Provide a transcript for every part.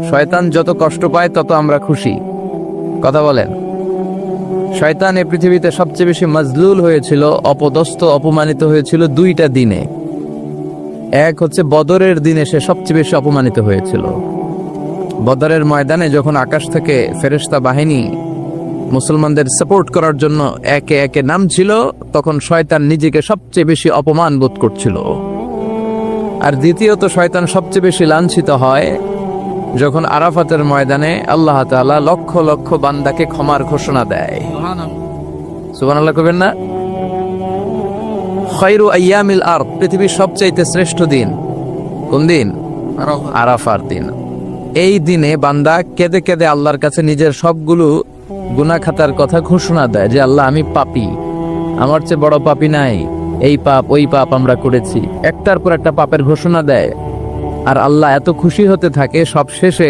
শয়তান যত কষ্ট পায় তত আমরা খুশি। কথা বলেন। শয়তান এই পৃথিবীতে সবচেয়ে বেশি মাজলুল হয়েছিল, অপদস্থ অপমানিত হয়েছিল দুইটা দিনে। এক হচ্ছে বদরের দিনে সে সবচেয়ে বেশি অপমানিত হয়েছিল। বদরের ময়দানে যখন আকাশ থেকে ফেরেশতা বাহিনী মুসলমানদের সাপোর্ট করার জন্য একে একে নামছিল, তখন শয়তান নিজেকে সবচেয়ে বেশি অপমান বোধ করছিল। আর দ্বিতীয়ত শয়তান সবচেয়ে বেশি লাঞ্ছিত হয় যখন আরাফাতের ময়দানে আল্লাহ তাআলা লক্ষ লক্ষ বান্দাকে ক্ষমার ঘোষণা দেয়। সুবহানাল্লাহ কইবেন না? খায়রু আইয়ামিল আরদ, পৃথিবীর সবচাইতে শ্রেষ্ঠ দিন কোন দিন? আরাফার দিন। এই দিনে বান্দা কেঁদে কেঁদে আল্লাহর কাছে নিজের সবগুলো গুনাহ খাতার কথা ঘোষণা দেয় যে আল্লাহ আমি পাপী, আমার চেয়ে বড় পাপী নাই, এই পাপ ওই পাপ আমরা করেছি, একটার পর একটা পাপের ঘোষণা দেয়। আর আল্লাহ এত খুশি হতে থাকে, সব শেষে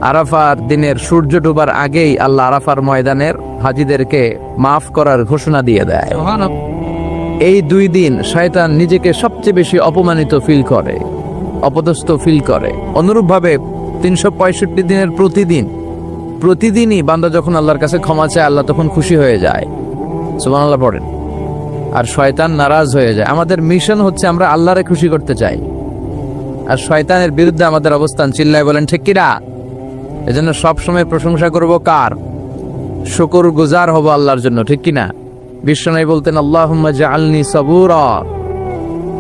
আরাফার দিনের সূর্য ডোবার আগেই আল্লাহ আরাফার ময়দানের হাজীদেরকে মাফ করার ঘোষণা দিয়ে দেয়। এই দুই দিন শয়তান নিজেকে সবচেয়ে বেশি অপমানিত ফিল করে, অপদস্থ ফিল করে। অনুরূপভাবে 365 দিনের প্রতিদিনই বান্দা যখন আল্লাহর কাছে ক্ষমা চায়, আল্লাহ তখন খুশি হয়ে যায়। সুবহানাল্লাহ পড়েন। আর শয়তান নারাজ হয়ে যায়। আমাদের মিশন হচ্ছে আমরা আল্লাহরে খুশি করতে চাই, আর শয়তানের বিরুদ্ধে আমাদের অবস্থান। চিল্লায় বলেন ঠিক কিনা? এজন্য সবসময় প্রশংসা করব কার? শুকর গুজার হব আল্লাহর জন্য, ঠিক কিনা? বিশ্বনবী বলতেন আল্লাহুম্মা জাআলনি সাবুরা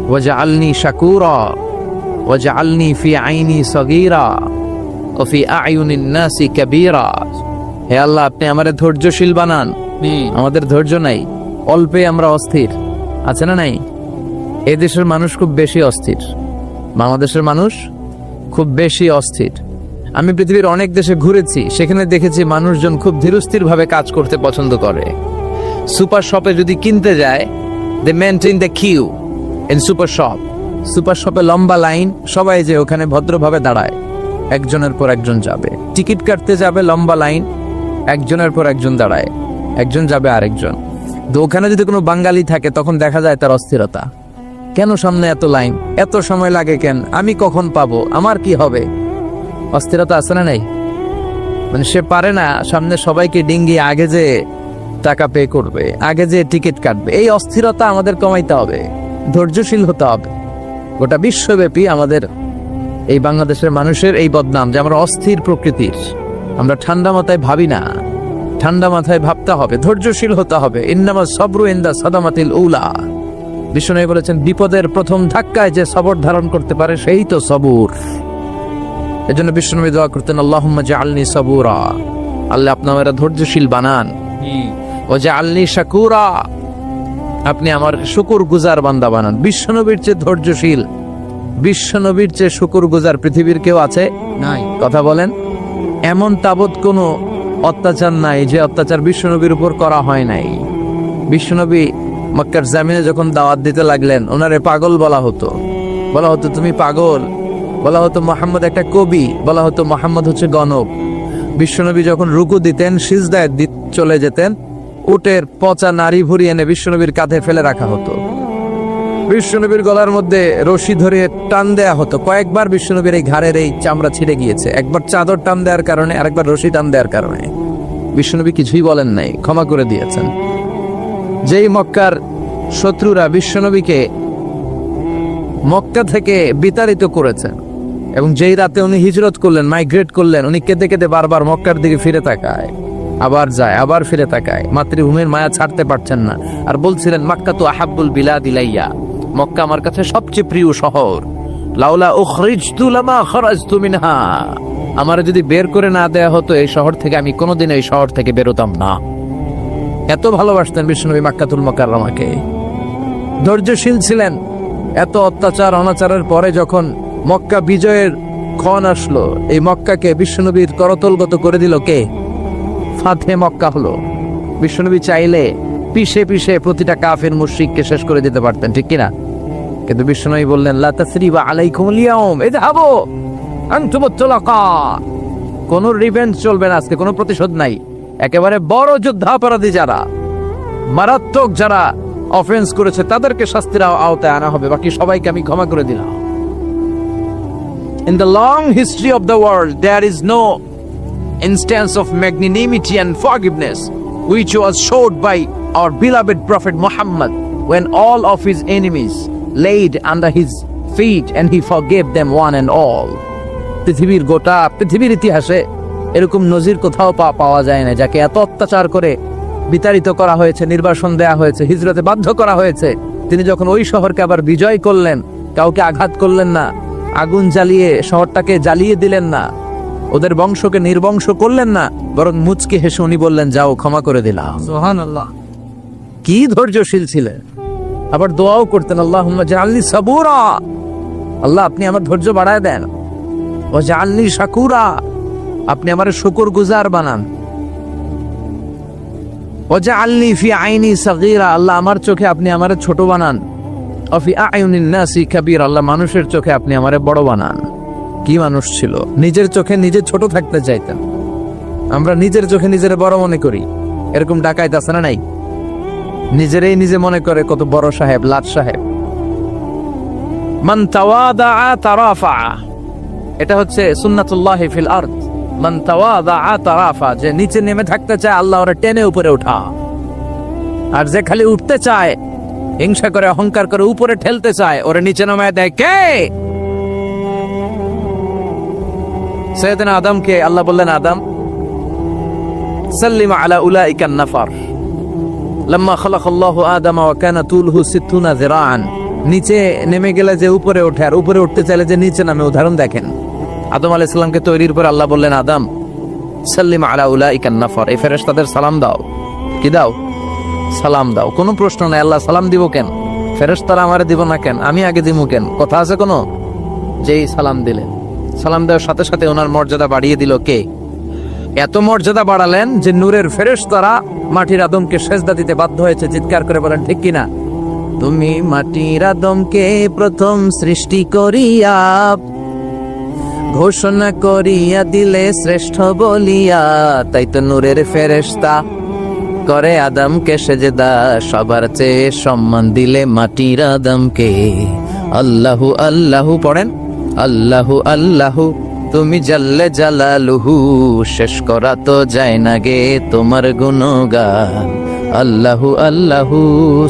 ওয়া জাআলনি শাকুরা ওয়া জাআলনি ফি আইনি সগীরা ওয়া ফি আয়ুনিন নাসি কাবীরা। হে আল্লাহ, আপনি আমারে ধৈর্যশীল বানান। আমাদের ধৈর্য নাই, অল্পে আমরা অস্থির। আছে না নাই? এই দেশের মানুষ খুব বেশি অস্থির, বাংলাদেশের মানুষ খুব বেশি অস্থির। আমি পৃথিবীর অনেক দেশে ঘুরেছি, সেখানে দেখেছি মানুষজন খুব ধীরস্থির ভাবে কাজ করতে পছন্দ করে। সুপার শপে যদি কিনতে যায়, they maintain the queue in super shop. Super শপে লম্বা লাইন, সবাই যে ওখানে ভদ্রভাবে দাঁড়ায়, একজনের পর একজন যাবে। টিকিট কাটতে যাবে, লম্বা লাইন, একজনের পর একজন দাঁড়ায়, একজন যাবে আরেকজন। তো ওখানে যদি কোনো বাঙালি থাকে তখন দেখা যায় তার অস্থিরতা। কেন সামনে এত লাইন, এত সময় লাগে কেন, আমি কখন পাবো, আমার কি হবে? অস্থিরতা আছে না নাই? মানে সে পারে না সামনে সবাইকে ডিঙ্গিয়ে আগে যে টাকা পে করবে, আগে যে টিকিট কাটবে। এই অস্থিরতা আমাদের কমাইতে হবে, ধৈর্যশীল হতে হবে। গোটা বিশ্বব্যাপী আমাদের এই বাংলাদেশের মানুষের এই বদনাম যে আমরা অস্থির প্রকৃতির, আমরা ঠান্ডা মাথায় ভাবি না। ঠান্ডা মাথায় ভাবতে হবে, ধৈর্যশীল হতে হবে। ইন্নামা সবরু ইনদা সাদামাতিল উলা। বিষ্ণু বলেছেন বিপদের প্রথম ধাক্কায় যে সবর ধারণ করতে পারে সেই তো সবুর। এজন্য বিষ্ণু দোয়া করতেন আল্লাহুম্মা জাআলনি সাবুরা, আল্লাহ আপনি আমারে ধৈর্যশীল বানান। ওয়া জাআলনি শাকুরা, আপনি আমার শুকর গুজার বান্দা বানান। বিশ্বনবীর চেয়ে ধৈর্যশীল, বিশ্বনবীর চেয়ে শুকর গুজার পৃথিবীর কেউ আছে? নাই। কথা বলেন। এমন তাবৎ কোনো অত্যাচার নাই যে অত্যাচার বিশ্বনবীর উপর করা হয় নাই। বিশ্বনবী মক্কার জামিনে যখন দাওয়াত দিতে লাগলেন, ওনারে পাগল বলা হতো, তুমি পাগল, বলা হতো মুহাম্মদ একটা কবি, বলা হতো মুহাম্মদ হচ্ছে গণক। বিশ্বনবী যখন রুকু দিতেন, সিজদায় চলে যেতেন, উটের পচা নারী ভুড়ি এনে বিশ্বনবীর কাঁধে ফেলে রাখা হতো। বিশ্বনবীর গলার মধ্যে রশি ধরে টান দেয়া হতো। কয়েকবার বিশ্বনবীর এই ঘাড়ের এই চামড়া ছিঁড়ে গিয়েছে, একবার চাদর টান দেওয়ার কারণে, আরেকবার রশি টান দেওয়ার কারণে। বিশ্বনবী কিছুই বলেন নাই, ক্ষমা করে দিয়েছেন। যেই মক্কার শত্রুরা বিশ্বনবীকে মক্কা থেকে বিতাড়িত করেছেন, এবং যেই রাতে উনি হিজরত করলেন, মাইগ্রেট করলেন, উনি কেঁদে কেঁদে বারবার মক্কার দিকে ফিরে তাকায়, আবার যায়, আবার ফিরে তাকায়, মাতৃভূমির মায়া ছাড়তে পারছেন না। আর বলছিলেন মক্কা তো আহাব্বুল বিলাদ ইলাইয়া, মক্কা আমার কাছে সবচেয়ে প্রিয় শহর। লাউলা উখরিজতু লামা খরাজতু মিনহা, আমারে যদি বের করে না দেয়া হতো এই শহর থেকে, আমি কোনোদিন এই শহর থেকে বেরোতাম না। এত ভালোবাসতেন বিশ্বনবী মক্কাতুল মুকাররমাকে, ধৈর্যশীল ছিলেন। এত অত্যাচার অনাচারের পরে যখন মক্কা বিজয়ের ক্ষণ আসলো, এই মক্কাকে বিশ্বনবীর করতলগত করে দিল কে? ফাতে মক্কা হলো। বিশ্বনবী চাইলে পিষে পিষে প্রতিটা কাফের মুশরিককে শেষ করে দিতে পারতেন, ঠিক কিনা? কিন্তু বিশ্বনবী বললেন লা তাসরিবা আলাইকুমুল ইয়াউম ইযহাবু আনতুমুত তুলাকা, কোন রিভেঞ্জ চলবে না আজকে, কোনো প্রতিশোধ নাই। একেবারে বড় যুদ্ধাপরাধী যারা, মারাত্মক যারা অফেন্স করেছে, তাদেরকে শাস্তির আওতায় আনা হবে, বাকি সবাইকে আমি ক্ষমা করে দিলাম। In the long history of the world, there is no instance of magnanimity and forgiveness which was showed by our beloved Prophet Muhammad when all of his enemies laid under his feet and he forgave them one and all. পৃথিবীর গোটা পৃথিবীর ইতিহাসে এরকম নজির কোথাও পাওয়া যায় না, যাকে এত অত্যাচার করে বিতাড়িত করা হয়েছে, নির্বাসন দেয়া হয়েছে, হিজরতে বাধ্য করা হয়েছে, তিনি যখন ওই শহরকে আবার বিজয় করলেন, কাউকে আঘাত করলেন না, আগুন জ্বালিয়ে শহরটাকে জ্বালিয়ে দিলেন না, ওদের বংশকে নির্বংশ করলেন না, বরং মুচকি হেসে উনি বললেন, যাও ক্ষমা করে দিলাম। সুবহানাল্লাহ। কি ধৈর্যশীল ছিলেন। আবার দোয়াও করতেন, আল্লাহুম্মা জাআলনি সাবুরা, আল্লাহ আপনি আমার ধৈর্য বাড়ায় দেন, ওয়া জাআলনি শাকুরা, আপনি আমার শুকরগুজার বানান, ওয়া জাআলনি ফি আইনি সাগীরা, আল্লাহ আমার চোখে আপনি আমারে ছোট বানান, ওয়া ফি আয়ুনিন নাসি কাবীরা, আল্লাহ মানুষের চোখে আপনি আমারে বড় বানান। কি মানুষ ছিল, নিজের চোখে নিজে ছোট থাকতে চাইতেন। আমরা নিজের চোখে নিজের বড় মনে করি, এরকম ডাকাইত আছে না নাই? নিজেরাই নিজে মনে করে কত বড় সাহেব, লাট সাহেব। মান তাওয়াদা তারাফা, এটা হচ্ছে সুন্নাতুল্লাহি ফিল আরদ। মান তাওয়াদা তারাফা, যে নিচে নেমে থাকতে চায় আল্লাহ ওরে টেনে উপরে উঠা, আর যে খালি উঠতে চায়, হিংসা করে অহংকার করে উপরে ঠেলতে চায়, ওরে নিচে নামায় দেয় কে? সাইয়েদনা আদমকে আল্লাহ বললেন, আদম সাল্লিম আলা উলাইকান নাফার লাম্মা খালাকাল্লাহু আদামা ওয়া কানা তুলহু 60 যিরাআন। নিচে নেমে গেলে যে উপরে ওঠে, আর উপরে উঠতে চাইলে যে নিচে নামে, উদাহরণ দেখেন। আদম আলাইহিস সালামকে তৈরির পর আল্লাহ বললেন, আদম সাল্লিম আলা উলাইকান নাফার, এই ফেরেশতাদের সালাম দাও। কি দাও? সালাম দাও। কোনো প্রশ্ন নাই, আল্লাহ সালাম দিব কেন? ফেরেশতারা আমারে দিব না কেন? আমি আগে দিব কেন? কথা আছে কোনো? যেই সালাম দিলেন, সালাম দেওয়ার সাথে সাথে ওনার মর্যাদা বাড়িয়ে দিল কে? এত মর্যাদা বাড়ালেন যে নূরের ফেরেশতারা মাটির আদমকে সেজদা দিতে বাধ্য হয়েছে। চিৎকার করে বলেন ঠিক কিনা? তুমি মাটির আদমকে প্রথম সৃষ্টি করিয়া ঘোষণা করিয়া দিলে শ্রেষ্ঠ বলিয়া, তাই তো নূরের ফেরেশতা করে আদমকে সেজদা, সবার চেয়ে সম্মান দিলে মাটির আদমকে। আল্লাহু আল্লাহু পড়েন, আল্লাহু আল্লাহু তুমি জাল্লে জালালুহু, শেষ করা তো যায় না গে তোমার গুণগান। আল্লাহু আল্লাহু,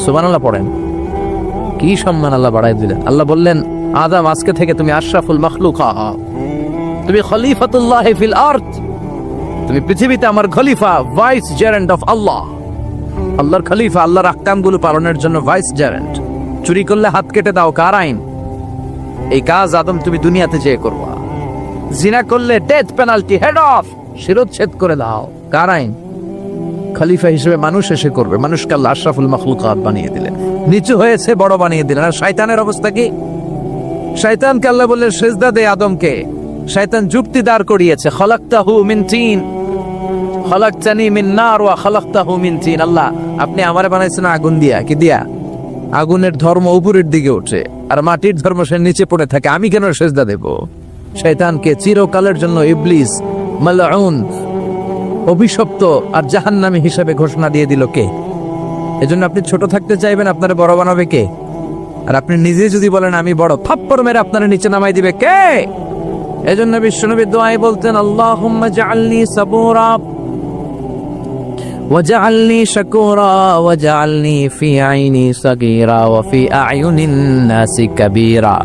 সুবহানাল্লাহ পড়েন। কি সম্মান আল্লাহ বাড়াই দিলেন। আল্লাহ বললেন, আদম আজকে থেকে তুমি আশরাফুল মাখলুকাত, তুমি খলিফাতুল্লাহ ফিল আরদ, তুমি পৃথিবীতে আমার খলিফা, ভাইস জেরেন্ট অফ আল্লাহ। আল্লাহর খলিফা, আল্লাহর আহকামগুলো পালনের জন্য ভাইস জেরেন্ট। চুরি করলে হাত কেটে দাও, কার আইন? এই কাজ আদম তুমি দুনিয়াতে যেয়ে করবা। জিনা করলে ডেথ পেনাল্টি, হেড অফ, শিরোচ্ছেদ করে দাও, কার আইন? খলিফা হিসেবে মানুষ এসে করবে। মানুষকে আল্লাহ আশরাফুল মাখলুকাত বানিয়ে দিলেন, নিচু হয়েছে বড় বানিয়ে দিলেন। আর শয়তানের অবস্থা কি? শয়তানকে আল্লাহ বললেন সিজদা দে আদমকে। শয়তান যুক্তি দাঁড় করিয়েছে, খলাকতাহু মিন তিন খলাকতানি মিন নার ওয়া খলাকতাহু মিন তিন। আল্লাহ আপনি আমারে বানাইছেন আগুন দিয়া। কি দিয়া? আগুনের ধর্ম উপরের দিকে ওঠে, আর মাটির ধর্ম সে নিচে পড়ে থাকে, আমি কেন সিজদা দেব? শয়তানকে চিরকালের জন্য ইবলিস মালউন, অভিশপ্ত আর জাহান্নামী হিসেবে ঘোষণা দিয়ে দিল কে? এজন্য আপনি ছোট থাকতে চাইবেন, আপনারে বড় বানাবে কে? আর আপনি নিজে যদি বলেন আমি বড়, থাপ্পড় মেরে আপনারে নিচে নামাই দিবে কে? এজন্য বিশ্বনবী দোয়ায় বলতেন, আল্লাহুম্মা জাআলনি সাবুরা ওয়াজআলনি শাকুরা ওয়াজআলনি ফি আইনি সাগীরা ওয়া ফি আয়ুনিন নাসি কাবীরা।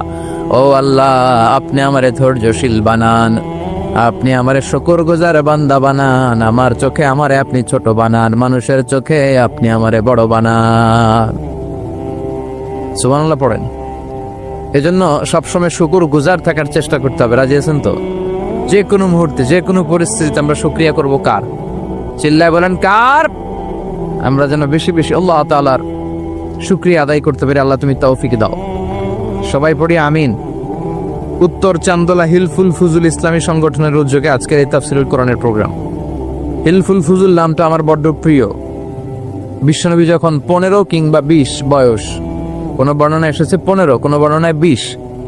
ও আল্লাহ, আপনি আমারে ধৈর্যশীল বানান, আপনি আমারে শুকরগুজার বান্দা বানান, আমার চোখে আমারে আপনি ছোট বানান, মানুষের চোখে আপনি আমারে বড় বানান। সুবহানাল্লাহ পড়েন। এজন্য সবসময় শুকরগুজার থাকার চেষ্টা করতে হবে। রাজি আছেন তো? যে কোনো মুহূর্তে, যে কোনো পরিস্থিতিতে আমরা শুকরিয়া করব কার? চিল্লায় বলেন কার? আমরা যেন বেশি বেশি আল্লাহ তাআলার শুকরিয়া আদায় করতে পারি। আল্লাহ তুমি তৌফিক দাও। সবাই পড়ি আমিন। উত্তর চান্দলা হিলফুল ফুজুল ইসলামী সংগঠনের উদ্যোগে আজকের এই তাফসীরুল কোরআনের প্রোগ্রাম। হিলফুল ফুজুল নামটা আমার বড্ড প্রিয়। বিশ্বনবী যখন 15 কিংবা 20 বয়স, কোন বর্ণনায় এসেছে 15, কোন বর্ণনায় 20,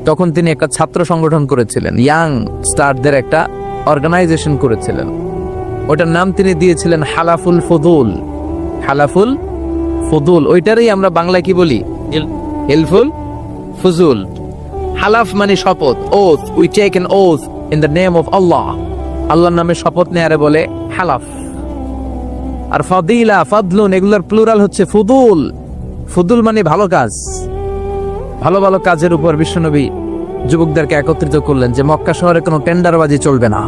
তখন তিনি একটা ছাত্র সংগঠন করেছিলেন, ইয়াং স্টারদের একটা অর্গানাইজেশন করেছিলেন। ওটার নাম তিনি দিয়েছিলেন হালাফুল ফুদুল। হালাফুল ফুদুল, ওইটারই আমরা বাংলায় কি বলি? হিলফুল ফুজুল। হালাফ মানে শপথ, oath, we take an oath in the name of Allah, আল্লাহর নামে শপথ নেয়ারে বলে হালাফ। আর ফাদিলা, ফাদলুন, এগুলোর প্লুরাল হচ্ছে ফুদুল। ফুদুল মানে ভালো কাজ। ভালো ভালো কাজের উপর বিশ্বনবী যুবকদেরকে একত্রিত করলেন যে মক্কা শহরে কোনো টেন্ডারবাজি চলবে না,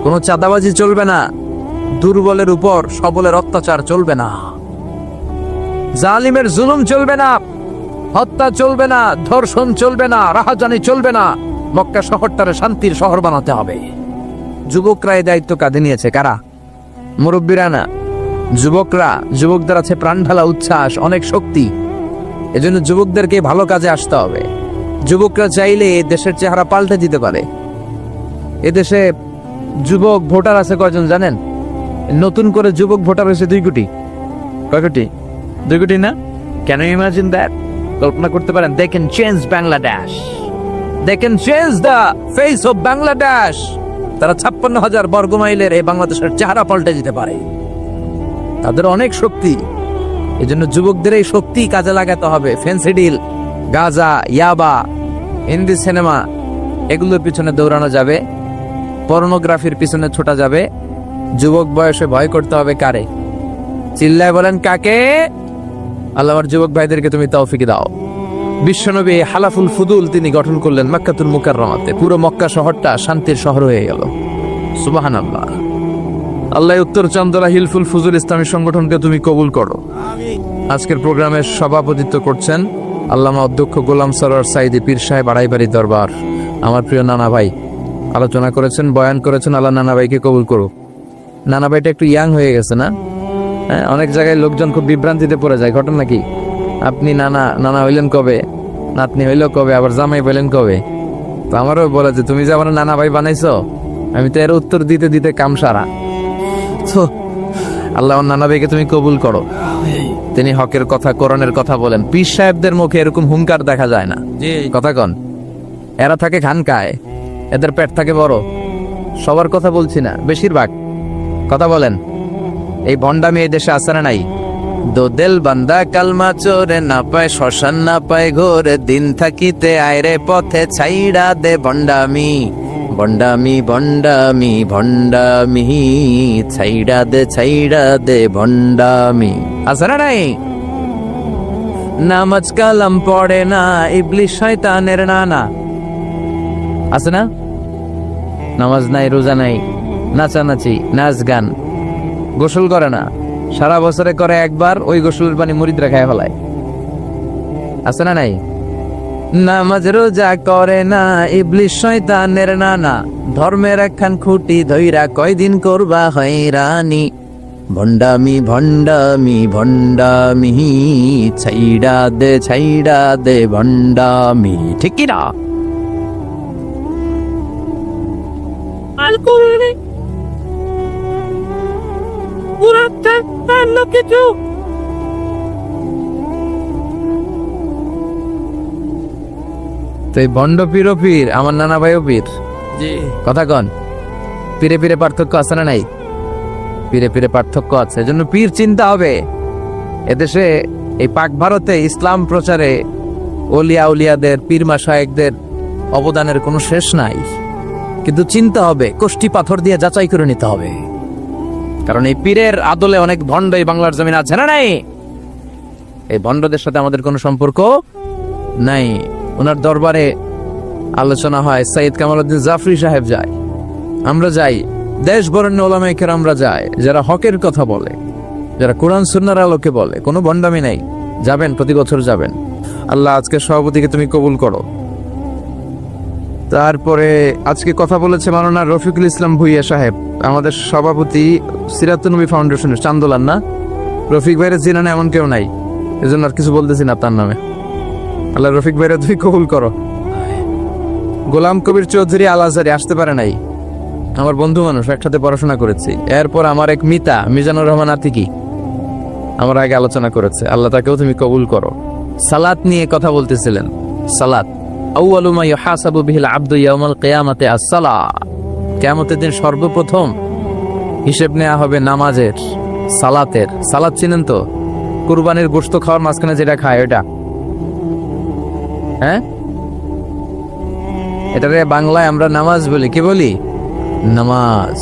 কোনো চাঁদাবাজি চলবে না, দুর্বলের উপর সবলের অত্যাচার চলবে না, জালিমের জুলুম চলবে না, হত্যা চলবে না, ধর্ষণ চলবে না, রাহাজানি চলবে না। মক্কা শহরটারে শান্তির শহর বানাতে হবে। যুবকরা এই দায়িত্ব কাঁধে নিয়েছে। কারা? মুরব্বীরা না, যুবকরা। যুবকদের আছে প্রাণ ঢালা উচ্ছ্বাস, অনেক শক্তি। এজন্য যুবকদেরকে ভালো কাজে আসতে হবে। যুবকরা চাইলে দেশের চেহারা পাল্টে দিতে পারে। এদেশে যুবক ভোটার আছে কয়জন জানেন? নতুন করে যুবক ভোটার হয়েছে 2 কোটি। কয় কোটি? 2 কোটি না? Can you imagine that? কল্পনা করতে পারেন? They can change Bangladesh, they can change the face of Bangladesh. তারা 56,000 বর্গ মাইলের এই বাংলাদেশের চেহারা পাল্টে দিতে পারে। তাদের অনেক শক্তি। এজন্য যুবকদের এই শক্তি কাজে লাগাতে হবে। ফেন্সিডিল, গাঁজা, ইয়াবা, হিন্দি সিনেমা, এগুলোর পিছনে দৌড়ানো যাবে, পর্নোগ্রাফির পিছনে ছোটা যাবে। যুবক বয়সে ভয় করতে হবে কারে? চিল্লায় বলেন কাকে? আল্লাহ আমার যুবক ভাইদেরকে তুমি তৌফিক দাও। বিশ্বনবী হালাফুল ফুদুল তিনি গঠন করলেন মক্কাতুল মুকাররমাতে। পুরো মক্কা শহরটা শান্তির শহর হয়ে গেল। সুবহানাল্লাহ। আল্লাহ উত্তর চন্দলা হিলফুল ফুজুল ইসলামী সংগঠনকে তুমি কবুল করো। আজকের প্রোগ্রামের সভাপতিত্ব করছেন আল্লামা অধ্যক্ষ গোলাম সরোয়ার সাইদি পীর সাহেব, আড়াইবাড়ি দরবার। আমার প্রিয় নানা ভাই আলোচনা করেছেন, বয়ান করেছেন। আল্লাহ নানা ভাইকে কবুল করো। নানা ভাইটা একটু ইয়াং হয়ে গেছে না? হ্যাঁ, অনেক জায়গায় লোকজন খুব বিভ্রান্তিতে পড়ে যায়। ঘটনা কি? আপনি নানা নানা হইলেন কবে, নাতনি হইল কবে, আবার জামাই বলেন কবে? তো আমারও বলে যে তুমি যে আমার নানা ভাই বানাইছো, আমি তো এর উত্তর দিতে দিতে কাম সারা। তো আল্লাহ নানা ভাইকে তুমি কবুল করো। তিনি হকের কথা, কোরআনের কথা বলেন। পীর সাহেবদের মুখে এরকম হুঙ্কার দেখা যায় না। কথা কন, এরা থাকে খানকায়, এদের পেট থাকে বড়। সবার কথা বলছি না, বেশিরভাগ কথা বলেন। এই ভণ্ডামি এই দেশে আছে না নাই? দো দেল বান্দা কালমা চোরে, না পায় শ্মশান না পায় ঘোরে, দিন থাকিতে আয়রে পথে ছাইড়া দে ভণ্ডামি, ভণ্ডামি ভণ্ডামি ভণ্ডামি, ছাইড়া দে ভণ্ডামি। আছে না নাই? নামাজ কালাম পড়ে না, ইবলিশ শয়তানের নানা। আছে না? নামাজ নাই, রোজা নাই, নাচানাচি, নাচ গান, গোসল করে না, সারা বছরে করে একবার, ওই গোসলের পানি মুরিদরা খায় ফেলায়। আছে না নাই? নামাজ রোজা করে না, ইবলিশ শয়তানের নানা, ধর্মের একখান খুঁটি ধইরা কয়দিন করবা হয়রানি, ভণ্ডামি ভণ্ডামি ভণ্ডামি, ছাইড়া দে ভণ্ডামি। ঠিক কি না? কিছু তো এই ভণ্ড পীর ও পীর, আমার নানা ভাইও পীর। কথা কন, পীরে পীরে পার্থক্য আছে না নাই? পীরে পীরে পার্থক্য আছে। এজন্য পীর চিন্তা হবে। এদেশে এই পাক ভারতে ইসলাম প্রচারে ওলিয়া উলিয়াদের, পীর মাশায়েখদের অবদানের কোনো শেষ নাই। কিন্তু চিন্তা হবে, কষ্টি পাথর দিয়ে যাচাই করে নিতে হবে। কারণ এই পীরের আদলে অনেক ভণ্ড এই বাংলার জমিন আছে না নাই? এই ভণ্ডদের সাথে আমাদের কোনো সম্পর্ক নাই। ওনার দরবারে আলোচনা হয়, সৈয়দ কামালউদ্দিন জাফরি সাহেব যায়, আমরা যাই, দেশ বরেণ্য ওলামায়ে কেরামরা যায়, যারা হকের কথা বলে, যারা কোরআন সুন্নাহর আলোকে বলে। কোনো ভণ্ডামি নাই। যাবেন, প্রতি বছর যাবেন। আল্লাহ আজকে সভাপতিকে তুমি কবুল করো। তারপরে আজকে কথা বলেছে মাওলানা রফিকুল ইসলাম ভুইয়া সাহেব, আমাদের সভাপতি সিরাতুন নবী ফাউন্ডেশনের চান্দোলান। না, রফিক ভাইয়ের চিনা না এমন কেউ নাই, এজন্য আর কিছু বলতেছি না তার নামে। আল্লাহ রফিক ভাইরা তুমি কবুল করো। গোলাম কবির চৌধুরী আল আজহারি আসতে পারে নাই, আমার বন্ধু মানুষ, একসাথে পড়াশোনা করেছি। এরপর আমার এক মিতা মিজানুর রহমান আতিকি আমার আগে আলোচনা করেছে, আল্লাহ তাকেও তুমি কবুল করো। সালাত নিয়ে কথা বলতেছিলেন। সালাত আউয়ালু মা ইউহাসাবু বিহিল আবদু ইয়াউমাল কিয়ামাতি আস-সালাত। কিয়ামতের দিন সর্বপ্রথম হিসেব নেওয়া হবে নামাজের, সালাতের। সালাত চিনেন তো? কুরবানির গোশত খাওয়ার মাঝখানে যেটা খায় ওটা। হ্যাঁ, এটারে বাংলায় আমরা নামাজ বলি, কি বলি? নামাজ।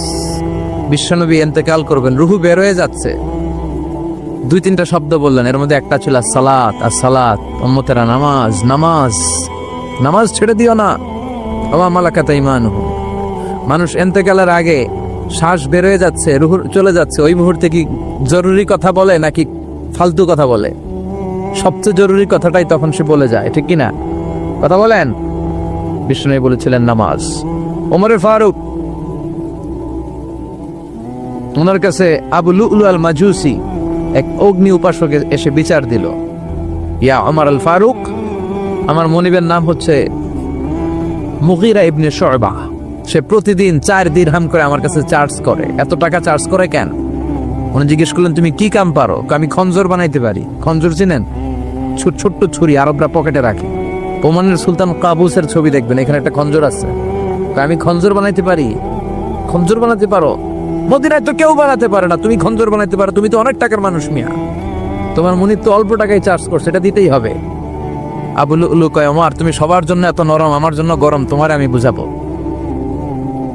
বিশ্বনবী ইন্তেকাল করবেন, রুহু বের হয়ে যাচ্ছে, 2-3টা শব্দ বললেন, এর মধ্যে একটা ছিল সালাত। আর সালাত উম্মতেরা নামাজ, নামাজ, নামাজ ছেড়ে দিও না। ওয়া মালাকাত ঈমানুহুম। মানুষ ইন্তেকালের আগে শ্বাস বের হয়ে যাচ্ছে, রুহ চলে যাচ্ছে, ওই মুহূর্তে কি জরুরি কথা বলে নাকি ফালতু কথা বলে? সবচেয়ে জরুরি কথাটাই তখন সে বলে যায়, ঠিক কিনা? কথা বলেন। বিষ্ণু বলেছিলেন নামাজ। ওমরে ফারুক, ওনার কাছে আবু লুলু আল মাজুসি এক অগ্নি উপাসক এসে বিচার দিল, ইয়া ওমর আল ফারুক, আমার মনিবের নাম হচ্ছে মুগীরা ইবনে শুবা, সে প্রতিদিন 4 দিরহাম করে আমার কাছে চার্জ করে। এত টাকা চার্জ করে কেন? উনি জিজ্ঞেস করলেন, তুমি কি কাম পারো? আমি খঞ্জর বানাইতে পারি। খঞ্জর চিনেন? ছোট্ট ছুরি আরবরা পকেটে রাখে। ওমানের সুলতান কাবুসের ছবি দেখবেন, এখানে একটা খঞ্জর আছে। আমি খঞ্জর বানাইতে পারি। খঞ্জর বানাতে পারো? মদিনায় তো কেউ বানাতে পারে না, তুমি খঞ্জর বানাইতে পারো? তুমি তো অনেক টাকার মানুষ মিয়া, তোমার মনির তো অল্প টাকায় চার্জ করছে, এটা দিতেই হবে। আবু লুলু কয়, ওমর তুমি সবার জন্য এত নরম, আমার জন্য গরম, তোমারে আমি বুঝাবো।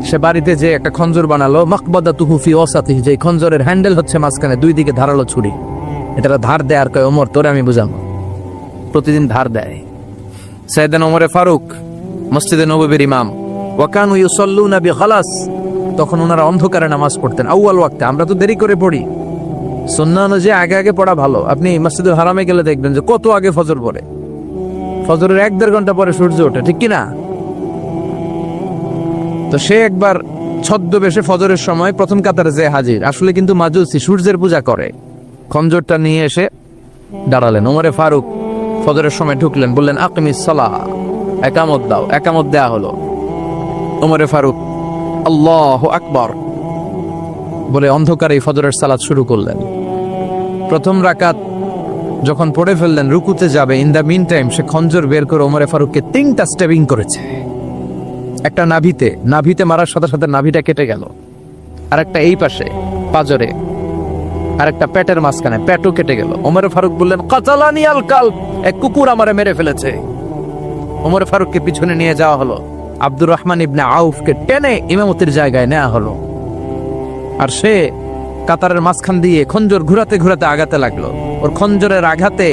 সে বাড়িতে যে একটা খঞ্জর বানালো, মাকবাদাতুহু ফি ওয়াসাতিহি, যে খঞ্জরের হ্যান্ডেল হচ্ছে মাঝখানে, 2 দিকে ধারালো ছুরি, এটা ধার দেয়। আর কয়, ওমর তোরে আমি বুঝাবো। প্রতিদিন ধার দেয়। সাইয়েদনা ওমরে ফারুক মসজিদে নববীর ইমাম, ওয়া কানু ইউসাল্লুনা বিখালাস, তখন ওনারা অন্ধকারে নামাজ পড়তেন আউয়াল ওয়াক্তে। আমরা তো দেরি করে পড়ি, সুন্নাহ অনুযায়ী আগে আগে পড়া ভালো। আপনি মসজিদুল হারামে গেলে দেখবেন যে কত আগে ফজর পড়ে, ফজরের 1-1.5 ঘন্টা পরে সূর্য ওঠে, ঠিক কিনা? তো সে একবার ছদ্মবেশে ফজরের সময় প্রথম কাতারে যে হাজির, আসলে কিন্তু মাজুসি, সূর্যের পূজা করে। খঞ্জরটা নিয়ে এসে দাঁড়ালেন। ওমরে ফারুক ফজরের সময় ঢুকলেন, বললেন আকিমিস সালাহ, একামত দাও। একামত দেয়া হলো। ওমরে ফারুক আল্লাহু আকবার বলে অন্ধকারে ফজরের সালাত শুরু করলেন। প্রথম রাকাত যখন পড়ে ফেললেন, রুকুতে যাবে, ইন দা মিন টাইম সে খঞ্জর বের করে ওমরে ফারুককে 3টা স্টেবিং করেছে। একটা নাভিতে মারার সাথে সাথে নাভিটা কেটে গেল, আর একটা এই পাশে পাজরে, আর একটা পেটের মাঝখানে, পেটও কেটে গেল। ওমরে ফারুক বললেন, কাতালানি আল কালব, এক কুকুর আমারে মেরে ফেলেছে। ওমরে ফারুককে পিছনে নিয়ে যাওয়া হলো। আব্দুর রহমান ইবনে আউফকে টেনে ইমামতির জায়গায় নেওয়া হলো। আর সে কাতারের মাঝখান দিয়ে খঞ্জর ঘুরাতে ঘুরাতে আগাতে লাগলো। ওর খঞ্জরের আঘাতে